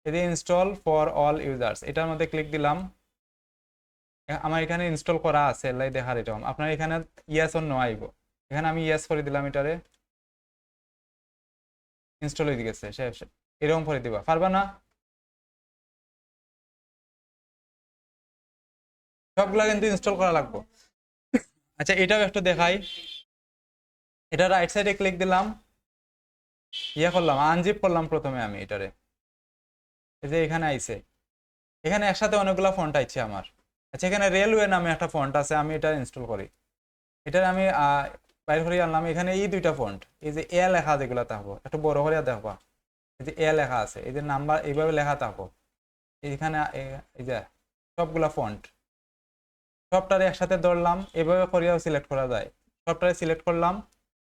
এই যে ইনস্টল ফর অল ইউজার্স এটার মধ্যে ক্লিক দিলাম। আমার এখানে ইনস্টল করা আছে, লাই দেখার এরকম। আপনার এখানে ইয়েস অর নো আইব, এখানে আমি ইয়েস করে দিলাম, এটারে ইনস্টল হয়ে গেছে। শেষ, এরকম করে দিবা পারবা না? সবগুলা কিন্তু ইনস্টল করা লাগবে। আচ্ছা এটাও একটু দেখাই। এটা রাইট সাইডে ক্লিক দিলাম, ইয়ে করলাম, আনজিপ করলাম প্রথমে আমি এটারে। এই যে এখানে আইছে, এখানে একসাথে অনেকগুলা ফন্ট আইছে আমার। আচ্ছা এখানে রেলওয়ে নামে একটা ফন্ট আছে, আমি এটা ইনস্টল করি। এটার আমি বাইর করে আনলাম। এখানে এই 2টা ফন্ট, এই যে এ লেখা যেগুলো থাকবো একটু বড় করে দেখবা, এই যে এ লেখা আছে, এই যে নাম্বার এইভাবে লেখা থাকবো। এইখানে এই যে সবগুলা ফন্ট, সবটারে একসাথে ধরলাম, এভাবে করিয়াও সিলেক্ট করা যায়। সবটারে সিলেক্ট করলাম,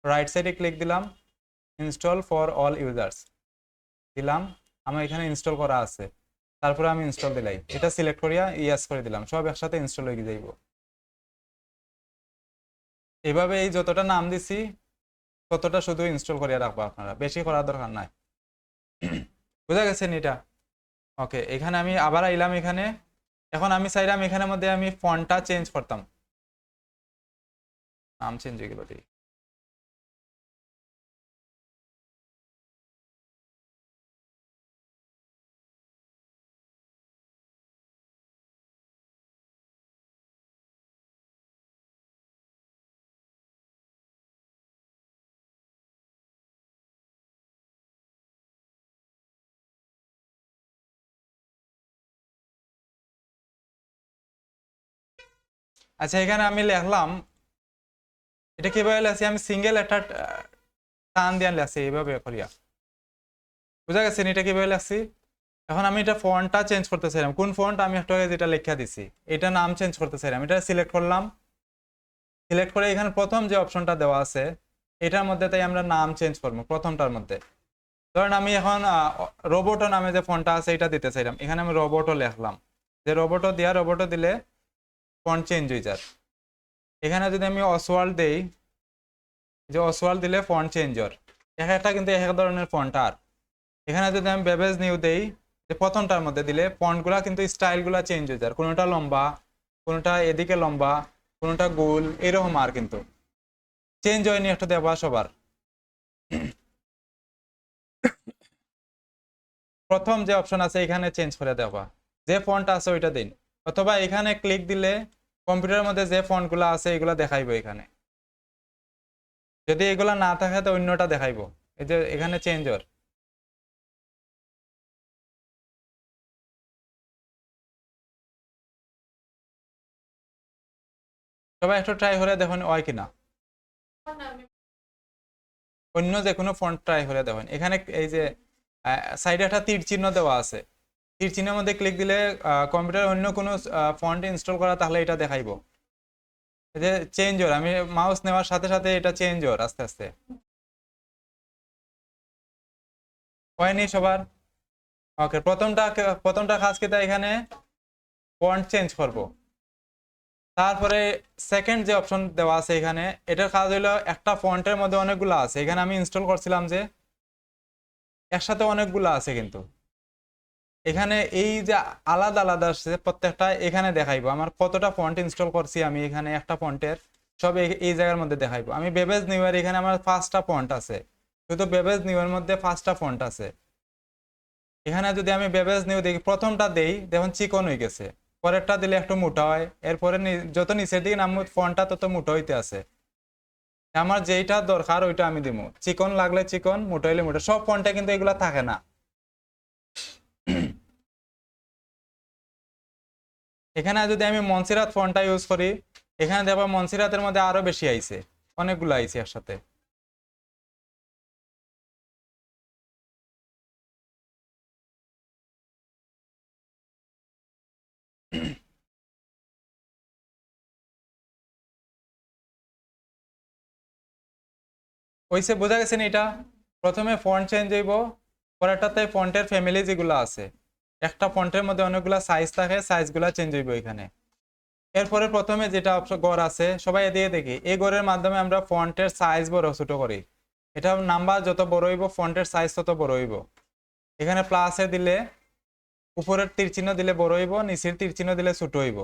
রাইট সাইডে ক্লিক দিলাম, ইনস্টল ফর অল ইউজার্স দিলাম। আমার এখানে ইনস্টল করা আছে, তারপরে আমি ইনস্টল দিলাই, এটা সিলেক্ট করিয়া ইয়েস করে দিলাম, সব একসাথে ইনস্টল হয়ে যাইব। এইভাবে এই যতটা নাম দিছি ততটা শুধু ইনস্টল করিয়া রাখবো, আপনারা বেশি করার দরকার নাই। বুঝা গেছেন এটা? ওকে, এখানে আমি আবার আইলাম এখানে। এখন আমি চাইলাম এখানের মধ্যে আমি ফন্টটা চেঞ্জ করতাম, নাম চেঞ্জ হয়ে গেল। আচ্ছা এখানে আমি লিখলাম, এটা কিভাবে লেখছি, আমি সিঙ্গেল একটা টান দিয়ে লেখছি এইভাবে করিয়া। বুঝা গেছেন এটা কিভাবে লেখছি? এখন আমি এটা ফন্টটা চেঞ্জ করতে চাইলাম, কোন ফন্ট আমি একটা যেটা লেখা দিছি এটা নাম চেঞ্জ করতে চাইলাম, এটা সিলেক্ট করলাম। সিলেক্ট করে এখানে প্রথম যে অপশনটা দেওয়া আছে এটার মধ্যে তাই আমরা নাম চেঞ্জ করবো প্রথমটার মধ্যে। ধরেন আমি এখন রোবটো নামে যে ফন্টটা আছে এটা দিতে চাইলাম, এখানে আমি রোবটো লিখলাম। যে রোবটো দিয়া, রোবটো দিলে ফন্ট চেঞ্জ হয়ে যায়। এখানে যদি আমি অসওয়াল্ড দেই, যে অসওয়াল্ড দিলে ফন্ট চেঞ্জ হয়। এক একটা কিন্তু এক এক ধরনের ফন্ট। আর এখানে যদি আমি বেবেজ নিউ দেই, যে প্রথমটার মধ্যে দিলে ফন্টগুলা কিন্তু স্টাইলগুলা চেঞ্জ হয়ে যায়, কোনোটা লম্বা, কোনোটা এদিকে লম্বা, কোনোটা গোল, এরকম। আর কিন্তু চেঞ্জ হয়নি একটা দেবা সবার। প্রথম যে অপশন আছে এখানে চেঞ্জ করে দেবা, যে ফন্ট আছে ওইটা দিন। অথবা এখানে ক্লিক দিলে কম্পিউটারের মধ্যে যে ফন্টগুলো আছে এগুলো দেখাইবো এখানে। যদি এগুলা না থাকে তো অন্যটা দেখাইবো। এই যে এখানে চেঞ্জ হয়। সবাই একটু ট্রাই করে দেখুন হয় কিনা, অন্য যে কোনো ফন্ট ট্রাই করে দেখুন। এখানে এই যে সাইডে একটা তীর চিহ্ন দেওয়া আছে, তীর চিহ্নের মধ্যে ক্লিক দিলে কম্পিউটার অন্য কোনো ফন্ট ইনস্টল করা তাহলে এটা দেখাইবো। এই যে চেঞ্জ হয়, আমি মাউস নেওয়ার সাথে সাথে এটা চেঞ্জ হয় আস্তে আস্তে। হয়নি সবার? ওকে, প্রথমটা কাজ কি, এখানে ফন্ট চেঞ্জ করব। তারপরে সেকেন্ড যে অপশন দেওয়া আছে এখানে, এটার কাজ হলো একটা ফন্টের মধ্যে অনেকগুলো আছে। এখানে আমি ইনস্টল করছিলাম যে একসাথে অনেকগুলো আছে, কিন্তু এখানে এই যে আলাদা আলাদা আসছে প্রত্যেকটা, এখানে দেখাইবো আমার কতটা ফন্ট ইনস্টল করছি আমি এখানে একটা ফন্টের। সব এই জায়গার মধ্যে দেখাইবো। আমি বেবেজ নিউ এর এখানে আমার 5টা ফন্ট আছে, শুধু বেবেজ নিউ এর মধ্যে 5টা ফন্ট আছে। এখানে যদি আমি বেবেজ নিউ দেখি, প্রথমটা দেই দেখুন চিকন হয়ে গেছে, পরেরটা দিলে একটু মোটা হয়, এরপরে যত নিচের দিকে নামবো ফন্টটা তত মোটা হইতে আছে। আমার যেইটা দরকার ওইটা আমি দিব, চিকন লাগলে চিকন, মোটা হইলে মোটা। সব ফন্টে কিন্তু এগুলা থাকে না। এখানে যদি আমি মনসিরাত ফন্টটা ইউজ করি, এখানে দেখো মনসিরাতের মধ্যে আরো বেশি আইছে, অনেকগুলো আইছে একসাথে। ওইসে বোঝা গেছে না? এটা প্রথমে ফন্ট চেঞ্জ হইব, পরেরটাতে ফন্টের ফ্যামিলি যেগুলো আছে, একটা ফন্টের মধ্যে অনেকগুলো সাইজ থাকে, সাইজগুলো চেঞ্জ হইব এখানে। এরপরে প্রথমে যেটা অপশন গড় আছে, সবাই এদিকে দেখি, এই গড়ের মাধ্যমে আমরা ফন্টের সাইজ বড় ছোট করি। এটা নাম্বার যত বড় হইব ফন্টের সাইজ তত বড় হইব। এখানে প্লাসে দিলে উপরের তীর চিহ্ন দিলে বড় হইব, নিচের তীর চিহ্ন দিলে ছোট হইব।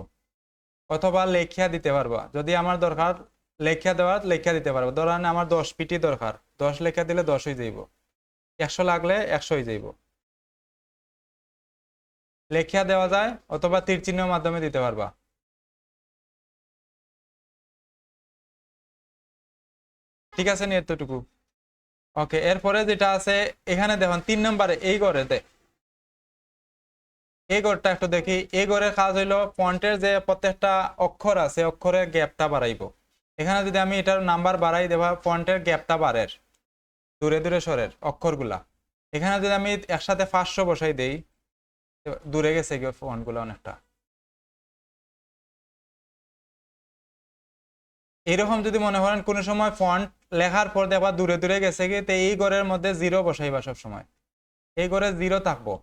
অথবা লেখিয়া দিতে পারবা, যদি আমার দরকার লেখিয়া দেওয়ার লেখিয়া দিতে পারবো। ধরেন আমার 10 পিটি দরকার, 10 লেখা দিলে 10 হয়ে যাইব, 100 লাগলে 100 হয়ে যাইব। লেখিয়া দেওয়া যায় অথবা তীর চিহ্নের মাধ্যমে দিতে পারবা। ঠিক আছে নি এতটুকু? ওকে, এরপরে যেটা আছে এখানে দেখুন 3 নম্বরে এই ঘরেতে, এই ঘরটা একটু দেখি। এই ঘরের কাজ হইলো ফন্টের যে প্রত্যেকটা অক্ষর আছে অক্ষরের গ্যাপটা বাড়াইবো। এখানে যদি আমি এটার নাম্বার বাড়াই দেবা, ফন্টের গ্যাপটা বাড়ের, দূরে দূরে সরের অক্ষরগুলা। এখানে যদি আমি একসাথে 500 বসাই দেই, দূরে গেছে ফন্টগুলো অনেকটা। এরকম যদি মনে করেন কোনো সময় ফন্ট লেখার পর দেখবা দূরে দূরে গেছে কি, তো এই ঘরের মধ্যে 0 বসাইবা সব সময়। এই ঘরে 0 থাকবো,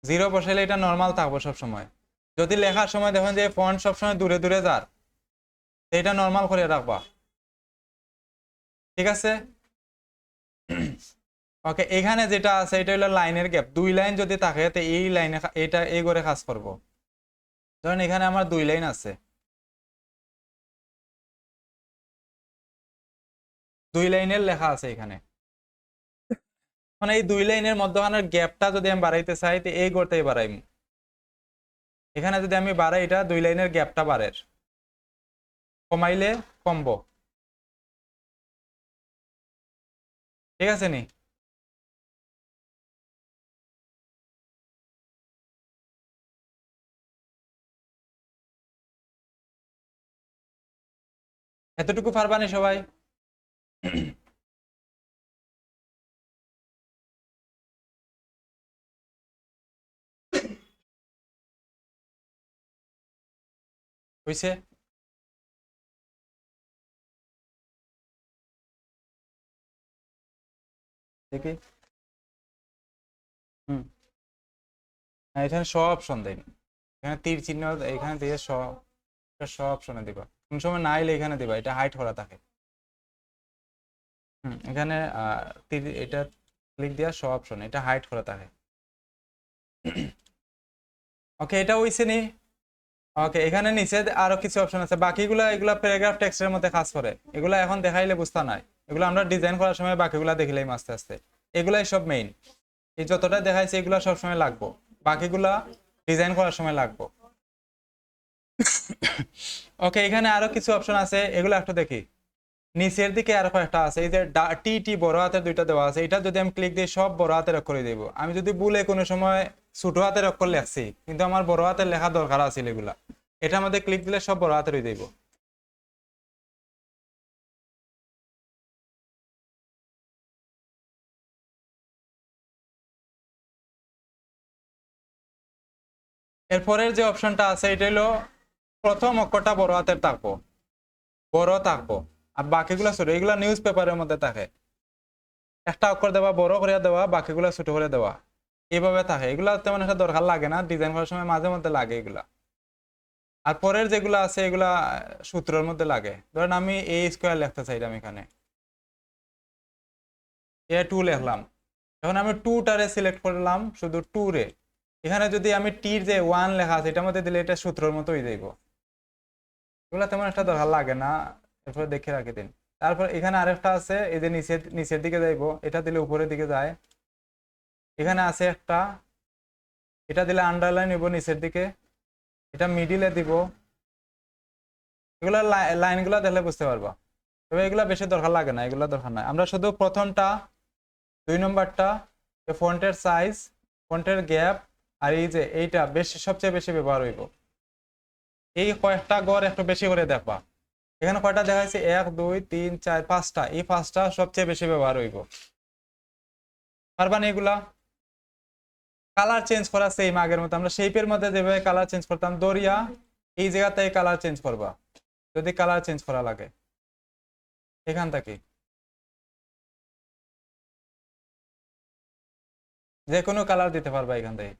0 বসাইলে এটা নর্মাল থাকবো সব সময়। যদি লেখার সময় দেখেন যে ফন্ট সবসময় দূরে দূরে যার, এটা নর্মাল করে রাখবা। ঠিক আছে? ওকে, এখানে যেটা আছে এটা হলো লাইনের গ্যাপ। 2 লাইন যদি থাকে তো এই লাইনে এটা এই করে কাজ করব। ধরেন এখানে আমার 2 লাইন আছে, 2 লাইনের লেখা আছে এখানে। মানে এই 2 লাইনের মধ্যখানের গ্যাপটা যদি আমি বাড়াইতে চাই তো এই করতেই বাড়াইম। এখানে যদি আমি বাড়াই, এটা 2 লাইনের গ্যাপটা বাড়ের, কমাইলে কমবো। ঠিক আছে নি? এতটুকু পারবানি সবাই? হইছে? দেখি। হুম, এখানে সব অপশন দেয়, এখানে তীর চিহ্ন এখানে দিয়ে সব, সব অপশনে দিবা। কোন সময় না এলে এখানে দিবা, এটা হাইট করা থাকে। এখানে তীর এটা ক্লিক দিয়া সব অপশন, এটা হাইট করা থাকে। ওকে, এটা হইছে নি? ওকে, এখানে নিচে আরো কিছু অপশন আছে, বাকিগুলা এগুলা প্যারাগ্রাফ টেক্সটের মধ্যে কাজ করে। এগুলা এখন দেখাইলে বুঝতা নাই, এগুলো আমরা ডিজাইন করার সময় বাকিগুলা দেখিলেই আস্তে আস্তে। এগুলাই সব মেইন, এই যতটা দেখাইছে এগুলা সব সময় লাগবো, বাকিগুলা ডিজাইন করার সময় লাগবো। ওকে, এখানে আরো কিছু অপশন আছে, এগুলো একটু দেখি। নিচের দিকে আরো কয়েকটা আছে, এই যে টি টি বড় হাতের দুইটা দেওয়া আছে, এটা যদি আমি ক্লিক দিই সব বড় হাতের অক্ষরে দেব। আমি যদি ভুলে কোনো সময় ছোট হাতের অক্ষর লেখছি কিন্তু আমার বড় হাতের লেখা দরকার আছে এগুলা, এটার মধ্যে ক্লিক দিলে সব বড় হাতেরই দেব। এরপরের যে অপশনটা আছে এটা হলো প্রথম অক্ষরটা বড় হাতের থাকবো, বড় থাকবো, আর বাকিগুলো ছোট। এগুলা নিউজ পেপারের মধ্যে থাকে, একটা অক্ষর দেওয়া বড় করে দেওয়া, বাকিগুলো ছোট করে দেওয়া, এইভাবে থাকে। এগুলা তেমন একটা দরকার লাগে না, ডিজাইন করার সময় মাঝে মধ্যে লাগে এগুলা। আর পরের যেগুলো আছে এগুলা সূত্রের মধ্যে লাগে। ধরেন আমি এ স্কোয়ার লিখতে চাইলাম, এখানে A2 লিখলাম, এখন আমি 2 টারে সিলেক্ট করলাম, শুধু 2 রে। এখানে যদি আমি টির যে 1 লেখা আছে এটার মধ্যে দিলে এটা সূত্রের মতো হয়ে যাইব। এগুলো তেমন একটা দরকার লাগে না, এরপরে দেখে রাখি দিন। তারপর এখানে আরেকটা আছে, এই যে নিচের নিচের দিকে যাইবো, এটা দিলে উপরের দিকে যায়। এখানে আছে একটা, এটা দিলে আন্ডারলাইন হইব নিচের দিকে, এটা মিডিলে দিব। এগুলো লাইনগুলো দেখলে বুঝতে পারবা, তবে এগুলো বেশি দরকার লাগে না, এগুলো দরকার নাই। আমরা শুধু প্রথমটা, 2 নম্বরটা, ফন্টের সাইজ, ফন্টের গ্যাপ, আর এই যে এইটা বেশি, সবচেয়ে বেশি ব্যবহার হইব। এই কয়েকটা গড় একটু বেশি করে দেখবা। এখানে কয়টা দেখাইছে, 1 2 3 4 5টা, এই 5টা সবচেয়ে বেশি ব্যবহার হইব। পারবা না এগুলা? কালার চেঞ্জ করা সেম আগের মতো, আমরা শেপের মধ্যে যেভাবে কালার চেঞ্জ করতাম, দরিয়া এই জায়গাতে কালার চেঞ্জ করবা যদি কালার চেঞ্জ করা লাগে, এখান থেকে যে কোনো কালার দিতে পারবা এখান থেকে।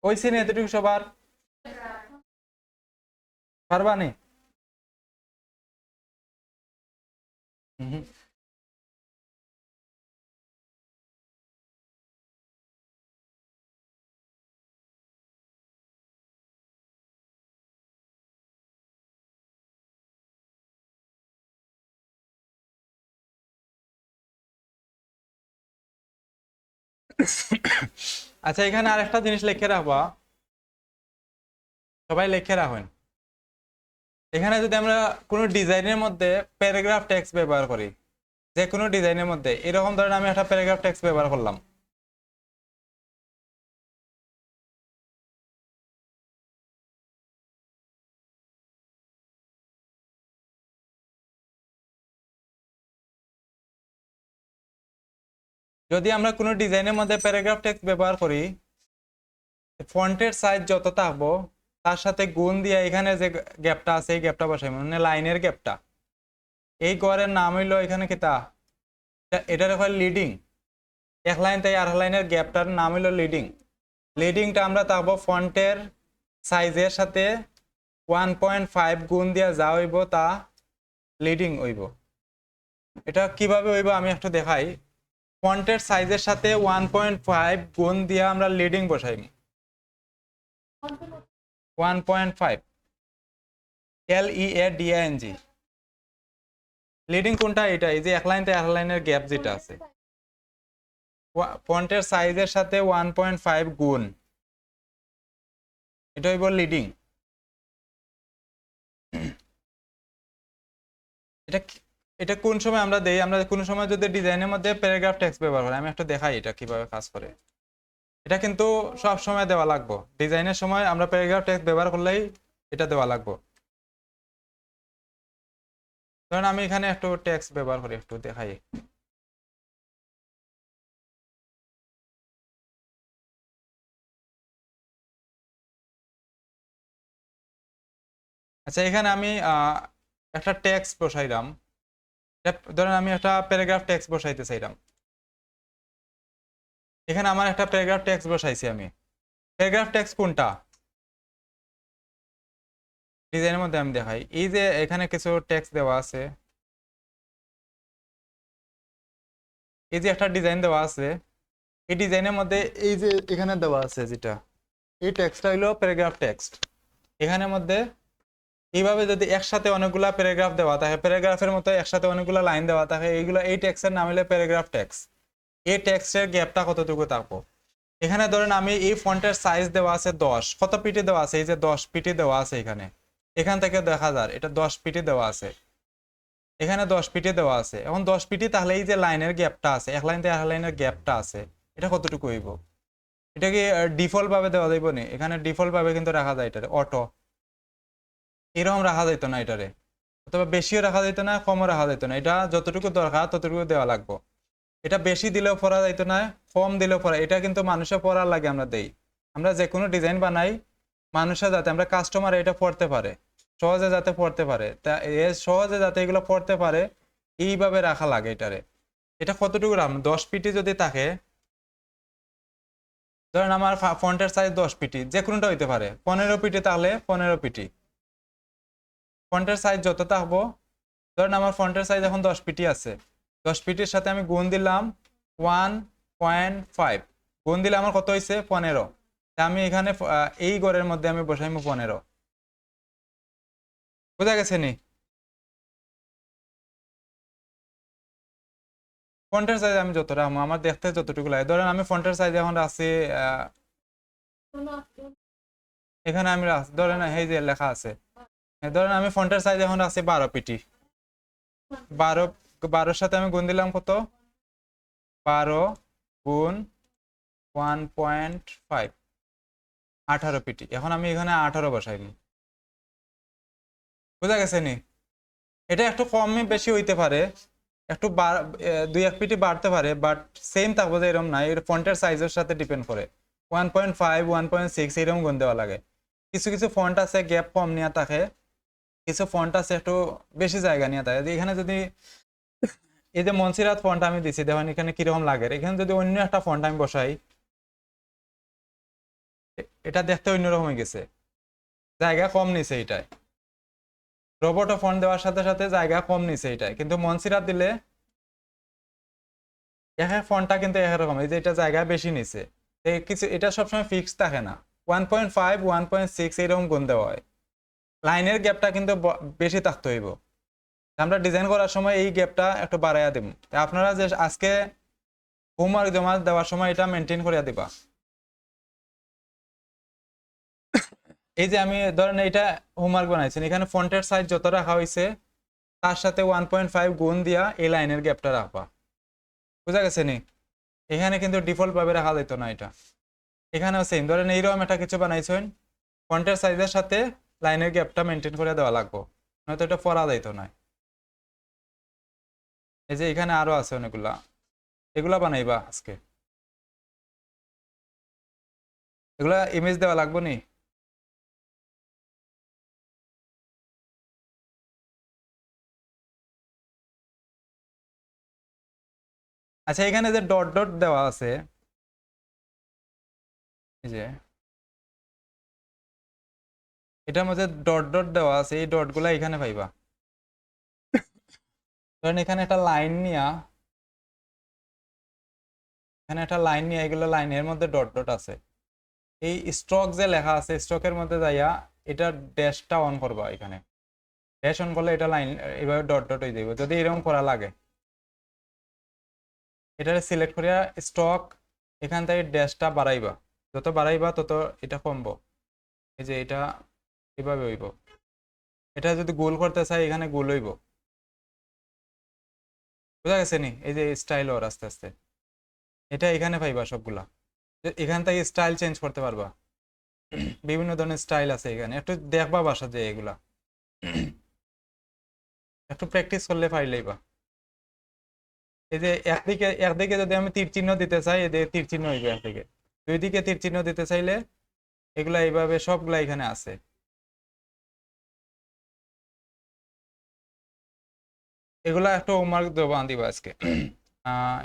ওই সিনে এতটুকু সবার পারবা নি? হুম। আচ্ছা, এখানে আরেকটা জিনিস লিখে রাখবা, সবাই লিখে রাখবেন। এখানে যদি আমরা কোনো ডিজাইনের মধ্যে প্যারাগ্রাফ টেক্সট ব্যবহার করি, যে কোনো ডিজাইনের মধ্যে, এরকম ধরেন আমি একটা প্যারাগ্রাফ টেক্সট ব্যবহার করলাম, যদি আমরা কোনো ডিজাইনের মধ্যে প্যারাগ্রাফ টেক্সট ব্যবহার করি, ফন্টের সাইজ যত থাকবো তার সাথে গুণ দিয়ে এখানে যে গ্যাপটা আছে এই গ্যাপটা বসাই, মানে লাইনের গ্যাপটা, এই গড়ের নাম হইলো এখানে কিতা, এটার হয় লিডিং। এক লাইন তাই আর লাইনের গ্যাপটার নাম হইলো লিডিং। লিডিংটা আমরা থাকবো ফন্টের সাইজের সাথে 1.5 গুণ দিয়া যা হইব তা লিডিং হইব। এটা কিভাবে হইব আমি একটু দেখাই। ফন্টের সাইজের সাথে 1.5 গুণ দিয়া আমরা লিডিং বসাই, 1.5 LEADING। লিডিং কোনটা? এটা, এই যে এক লাইন থেকে এক লাইনের গ্যাপ যেটা আছে, ফন্টের সাইজের সাথে 1.5 গুণ, এটা হইব লিডিং। এটা এটা কোন সময় আমরা দেই? আমরা কোন সময় যদি ডিজাইনের মধ্যে প্যারাগ্রাফ টেক্সট ব্যবহার করি, আমি একটু দেখাই এটা কিভাবে কাজ করে। এটা কিন্তু সব সময় দেওয়া লাগবে, ডিজাইনের সময় আমরা প্যারাগ্রাফ টেক্সট ব্যবহার করলেই এটা দেওয়া লাগবে। ধরেন আমি এখানে একটু টেক্সট ব্যবহার করি, একটু দেখাই। আচ্ছা, এখানে আমি একটা টেক্সট বসাইলাম, ধরেন আমি একটা প্যারাগ্রাফ টেক্সট বসাইতে চাইলাম। এখানে আমার একটা প্যারাগ্রাফ টেক্সট বসাইছি আমি। প্যারাগ্রাফ টেক্সট কোনটা? ডিজাইনের মধ্যে আমি দেখাই, এই যে এখানে কিছু টেক্সট দেওয়া আছে, এই যে একটা ডিজাইন দেওয়া আছে, এই ডিজাইনের মধ্যে এই যে এখানে দেওয়া আছে যেটা, এই টেক্সটটা হইলো প্যারাগ্রাফ টেক্সট। এখানের মধ্যে এইভাবে যদি একসাথে অনেকগুলা প্যারাগ্রাফ দেওয়া থাকে, প্যারাগ্রাফের মতো একসাথে অনেকগুলা লাইন দেওয়া থাকে, এইগুলো এই টেক্সটের নাম হলো প্যারাগ্রাফ টেক্সট। এই টেক্সটের গ্যাপটা কতটুকু থাকবো? এখানে ধরেন আমি এই ফন্টের সাইজ দেওয়া আছে 10, কত পিটি দেওয়া আছে? এই যে 10 পিটি দেওয়া আছে এখানে, এখান থেকে দেখা যায় এটা 10 পিটি দেওয়া আছে, এখানে 10 পিটি দেওয়া আছে। এখন 10 পিটি, তাহলে এই যে লাইনের গ্যাপটা আছে, এক লাইন থেকে এক লাইনের গ্যাপটা আছে, এটা কতটুকু হইব? এটা কি ডিফল্ট ভাবে দেওয়া যাইব না? এখানে ডিফল্ট ভাবে কিন্তু রাখা যায় এটারে অটো, এরকম রাখা যাইতো না এটারে, অথবা বেশিও রাখা যাইতো না, কমও রাখা যাইতো না, এটা যতটুকু দরকার ততটুকু দেওয়া লাগবে। এটা বেশি দিলেও পড়া যাইতো না, কম দিলেও পড়া, এটা কিন্তু মানুষের পড়ার লাগে আমরা দেই। আমরা যে কোনো ডিজাইন বানাই মানুষের, যাতে আমরা কাস্টমার এটা পড়তে পারে, সহজে যাতে পড়তে পারে, তা সহজে যাতে এগুলো পড়তে পারে এইভাবে রাখা লাগে এটারে। এটা কতটুকু রাখলাম? 10 পিটি যদি থাকে, ধরেন আমার ফন্টের সাইজ 10 পিটি, যে কোনোটা হইতে পারে, 15 পিটি তাহলে 15 পিটি। ফন্টের সাইজ যত থাকবো, ধরেন আমার ফন্টের সাইজ এখন 10 পিটি আছে, 10 পিটির সাথে আমি গুণ দিলাম 1.5, গুণ দিলে আমার কত হয়েছে 15। আমি এখানে এই ঘরের মধ্যে আমি বসাইমু 15। বুঝা গেছে নি? ফন্টের সাইজ আমি যতটা আমার দেখতে যতটুকু লাগে, ধরেন আমি ফন্টের সাইজ এখন আছে এখানে আমি ধরেন এই যে লেখা আছে, ধরেন আমি ফন্টের সাইজ এখন আছে 12 পিটি, 12 সাথে আমি গুণ দিলাম কত, 12 গুণ 1.5, 18 পিটি। এখন আমি এখানে 18 বসাইনি। বুঝা গেছে নি? এটা একটু কমই বেশি হইতে পারে, একটু 2-1 পিটি বাড়তে পারে, বাট সেম থাকবো যে এরকম না, এর ফন্টের সাইজের সাথে ডিপেন্ড করে। 1.5 1.6 এরকম গুণ দেওয়া লাগে। কিছু কিছু ফন্ট আছে গ্যাপ কম নেওয়া থাকে, কিছু ফন্ট আছে একটু বেশি জায়গা নিয়ে থাকে। এখানে যদি এই যে মনসিরাত ফন্ট আমি দিছি, দেখেন এখানে কিরকম লাগে, এখানে যদি অন্য একটা ফন্ট আমি বসাই, এটা দেখতে অন্যরকম হয়ে গেছে, জায়গা কম নিছে এটাই। রোবটো ফন্ট দেওয়ার সাথে সাথে জায়গা কম নিছে এটাই, কিন্তু মনসিরাত দিলে এখানে ফন্টটা কিন্তু একরকম, এই যে এটা জায়গা বেশি নিছে। কিছু এটা সবসময় ফিক্স থাকে না, 1.5 1.6 এরকম গুণ দেওয়া হয়। লাইনের গ্যাপটা কিন্তু বেশি থাকতে হইব, আমরা ডিজাইন করার সময় এই গ্যাপটা একটু বাড়াইয়া দেব। আপনারা যে আজকে হোমওয়ার্ক জমা দেওয়ার সময় এটা মেনটেন করিয়া দিবা। এই যে আমি ধরেন এটা হোমওয়ার্ক বানাইছেন, এখানে ফন্টের সাইজ যত রাখা হয়েছে তার সাথে 1.5 গুণ দিয়া এই লাইনের গ্যাপটা রাখবা। বুঝা গেছে নি? এখানে কিন্তু ডিফল্ট ভাবে রাখা যেত না এটা, এখানেও সেম। ধরেন এইরকম একটা কিছু বানাইছেন, ফন্টের সাইজের সাথে লাইনের গ্যাপটা মেনটেন করে দেওয়া লাগবে, নয়তো এটা পড়া যাইতো না। এই যে এখানে আরো আছে অনেকগুলা, এগুলা বানাইবা আজকে, এগুলা ইমেজ দেওয়া লাগবে নি? আচ্ছা, এখানে যে ডট ডট দেওয়া আছে, এই যে এটার মধ্যে ডট ডট দেওয়া আছে, এই ডট গুলা এখানে পাইবা। ধরেন এখানে একটা লাইন নিয়া, এখানে একটা লাইন নিয়ে, এগুলো লাইনের মধ্যে ডট ডট আছে, এই স্ট্রোক যে লেখা আছে স্ট্রোকের মধ্যে যাইয়া এটা ড্যাশটা অন করবা। এখানে ড্যাশ অন করলে এটা লাইন এইভাবে ডট ডট হয়ে যাবে। যদি এরকম করা লাগে, এটা সিলেক্ট করিয়া স্ট্রোক এখান থেকে ড্যাশটা বাড়াইবা, যত বাড়াইবা তত এটা কমবো। এই যে এটা এভাবে হইব, এটা যদি গোল করতে চাই এখানে গোল হইব। বুঝা গেছে নি? এই যে স্টাইল ওর আস্তে আস্তে এটা এখানে পাইবা সবগুলা, এখান থেকে স্টাইল চেঞ্জ করতে পারবা। বিভিন্ন ধরনের স্টাইল আছে এখানে, একটু দেখবা বাসা যে এগুলা একটু প্র্যাকটিস করলে পাইলেইবা। এই যে একদিকে একদিকে যদি আমি তীর চিহ্ন দিতে চাই, এদিকে তীর চিহ্ন হইবে, একদিকে দুই দিকে তীর চিহ্ন দিতে চাইলে এগুলা এইভাবে সবগুলা এখানে আছে। এগুলা একটু হোমওয়ার্ক দেবো দিবা আজকে।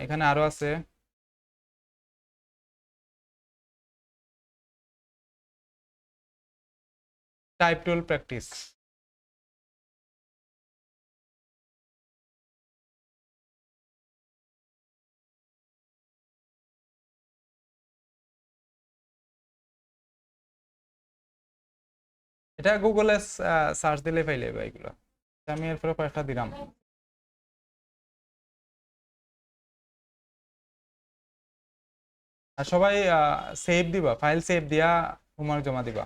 এখানে আরো আছে, টাইপ টুল প্র্যাকটিস। এটা গুগলে সার্চ দিলে পাইলে এগুলো, আমি এরপরে কয়েকটা দিলাম। আর সবাই সেভ দিবা, ফাইল সেভ দিয়া হোমওয়ার্ক জমা দিবা,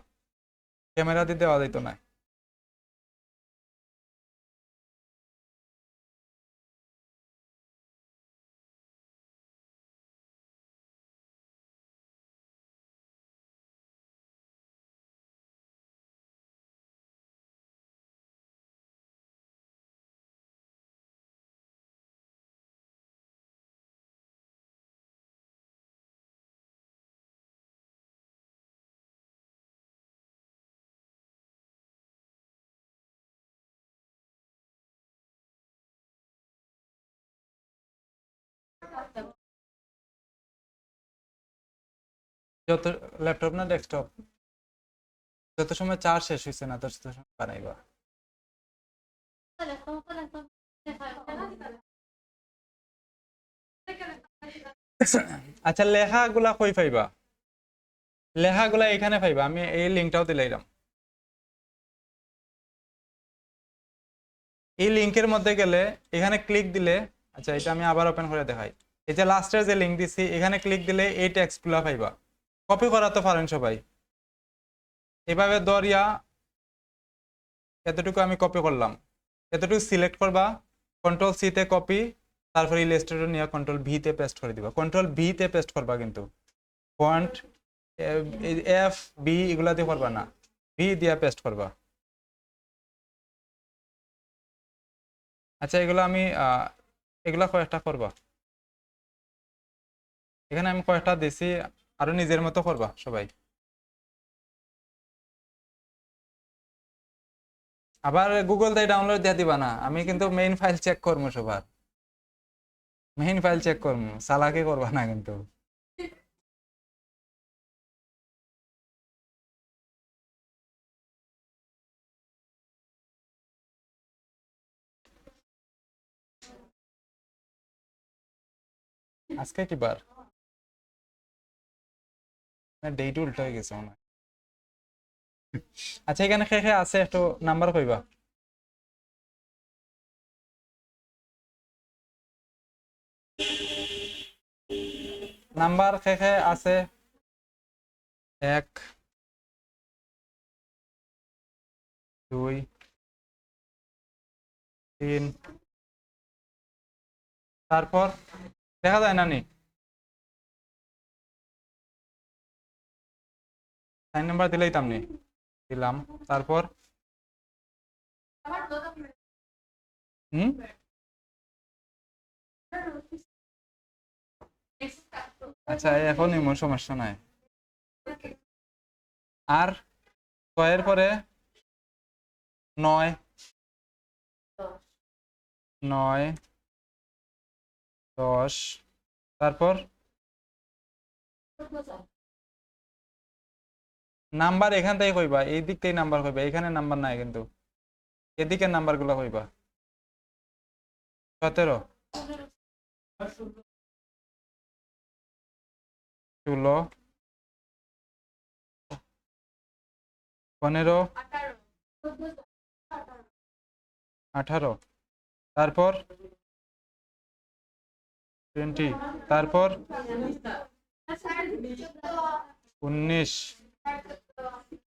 ক্যামেরা দিয়ে দেওয়া যাইতো না। যত ল্যাপটপ না ডেস্কটপ, যত সময় চার্জ শেষ হয়েছে না তত সময় বানাইবা। আচ্ছা লেখাগুলা কই পাইবা? লেখাগুলা এখানে পাইবা, আমি এই লিঙ্কটাও দিলাম। এই লিঙ্কের মধ্যে গেলে এখানে ক্লিক দিলে, আচ্ছা এটা আমি আবার ওপেন করে দেখাই। এই যে লাস্টের যে লিঙ্ক দিছি এখানে ক্লিক দিলে এই টেক্সটগুলা পাইবা। কপি করা তো পারেন সবাই, এভাবে দরিয়া এতটুকু আমি কপি করলাম, এতটুকু সিলেক্ট করবা, কন্ট্রোল সি তে কপি, তারপর ইলাস্ট্রেটর নিয়ে কন্ট্রোল ভি তে পেস্ট করে দিবা। কন্ট্রোল ভি তে পেস্ট করবা, কিন্তু ফন্ট এফ বি এগুলা দিয়ে করবা না, ভি দিয়া পেস্ট করবা। আচ্ছা এগুলো আমি এগুলা কয়েকটা করবা, এখানে আমি কয়েকটা দিছি, আরো নিজের মতো করবা সবাই। আবার গুগল থেকে ডাউনলোড দিয়ে দিবা না, আমি কিন্তু মেইন ফাইল চেক করবো, সবার মেইন ফাইল চেক করবো, চালাকি করবা না কিন্তু। আজকে কি বার? ডেট উল্টো হয়ে গেছে মনে হয়। আচ্ছা এখানে খে খে আছে, একটু নাম্বার কইবা। নাম্বার খে খে আছে? 1 2 3, তারপর দেখা যায় না নি? 4 নাম্বার দিলেই তামনি দিলাম, তারপর হুম আচ্ছা এখন এমন সমস্যা নাই। আর 6 পরে 9, 9 10, তারপর নাম্বার এখান থেকে কইবা, এই দিক থেকে নাম্বার কইবা, এখানে নাম্বার নাই কিন্তু, এদিকে নাম্বার গুলো কইবা। 17, 16, 15, 18, তারপর 20, তারপর 19,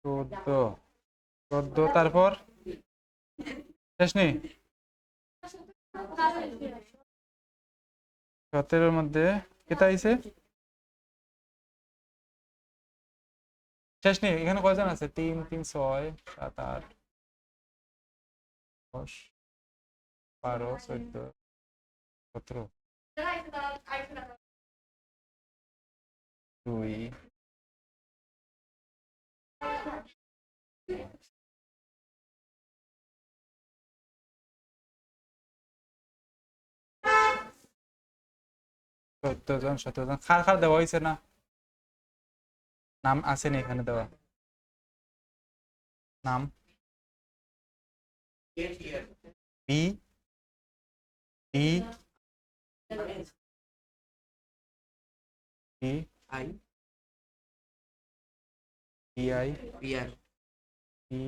14, তারপর শেষ নেই। 17 মধ্যে কেটা আইছে? শেষ নেই, এখানে কয়জন আছে? 3 3 6 7 8 10 12 14 17, 2 14 জন 17 জন। খার খার দেওয়া হয়েছে না? নাম আসেনি এখানে দেওয়া? নাম B D D I D I P R P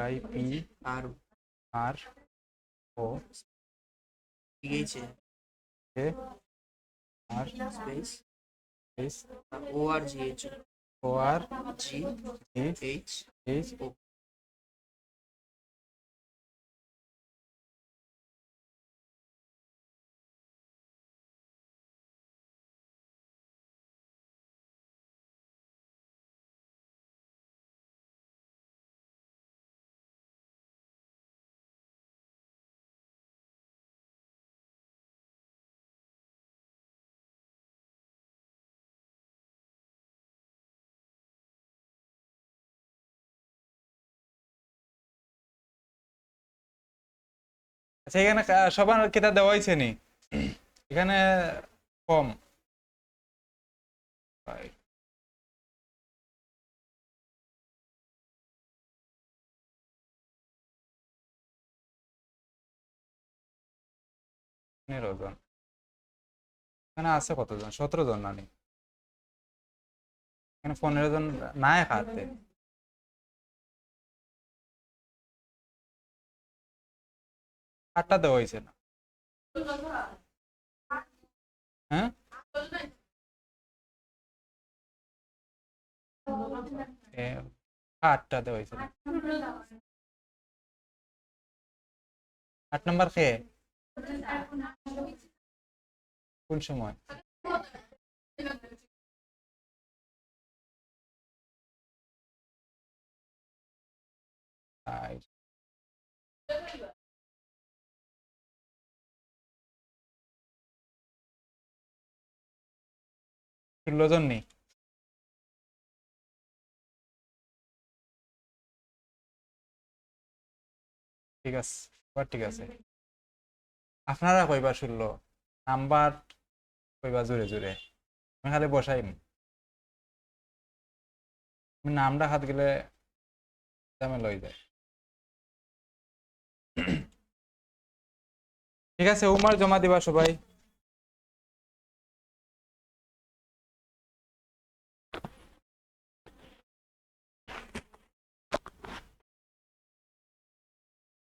I P R R O P H A A R space S O R G H O R G G H H O. আচ্ছা এখানে সবার কিতা দেওয়া হয়েছে নি? এখানে কম 5 15 জন এখানে আছে কতজন 17 জন নানি এখানে 15 জন নাই খাতে 8টা দেওয়া হয়েছে না হ্যাঁ 8টা দেওয়া হয়েছে না 8 নাম্বার কে কোন সময় আই 16 জন নেই ঠিক আছে এবার ঠিক আছে আপনারা কইবার 16 নাম্বার কইবা জোরে জোরে আমি খালি বসাইম আমি নামটা হাত গেলে ঝামেলা হয়ে যায় ঠিক আছে উমার জমা দিবা সবাই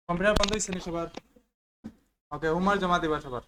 কম্পিউটার বন্ধ হয়েছে নি সবার ওকে উমার জমা দিবা সবার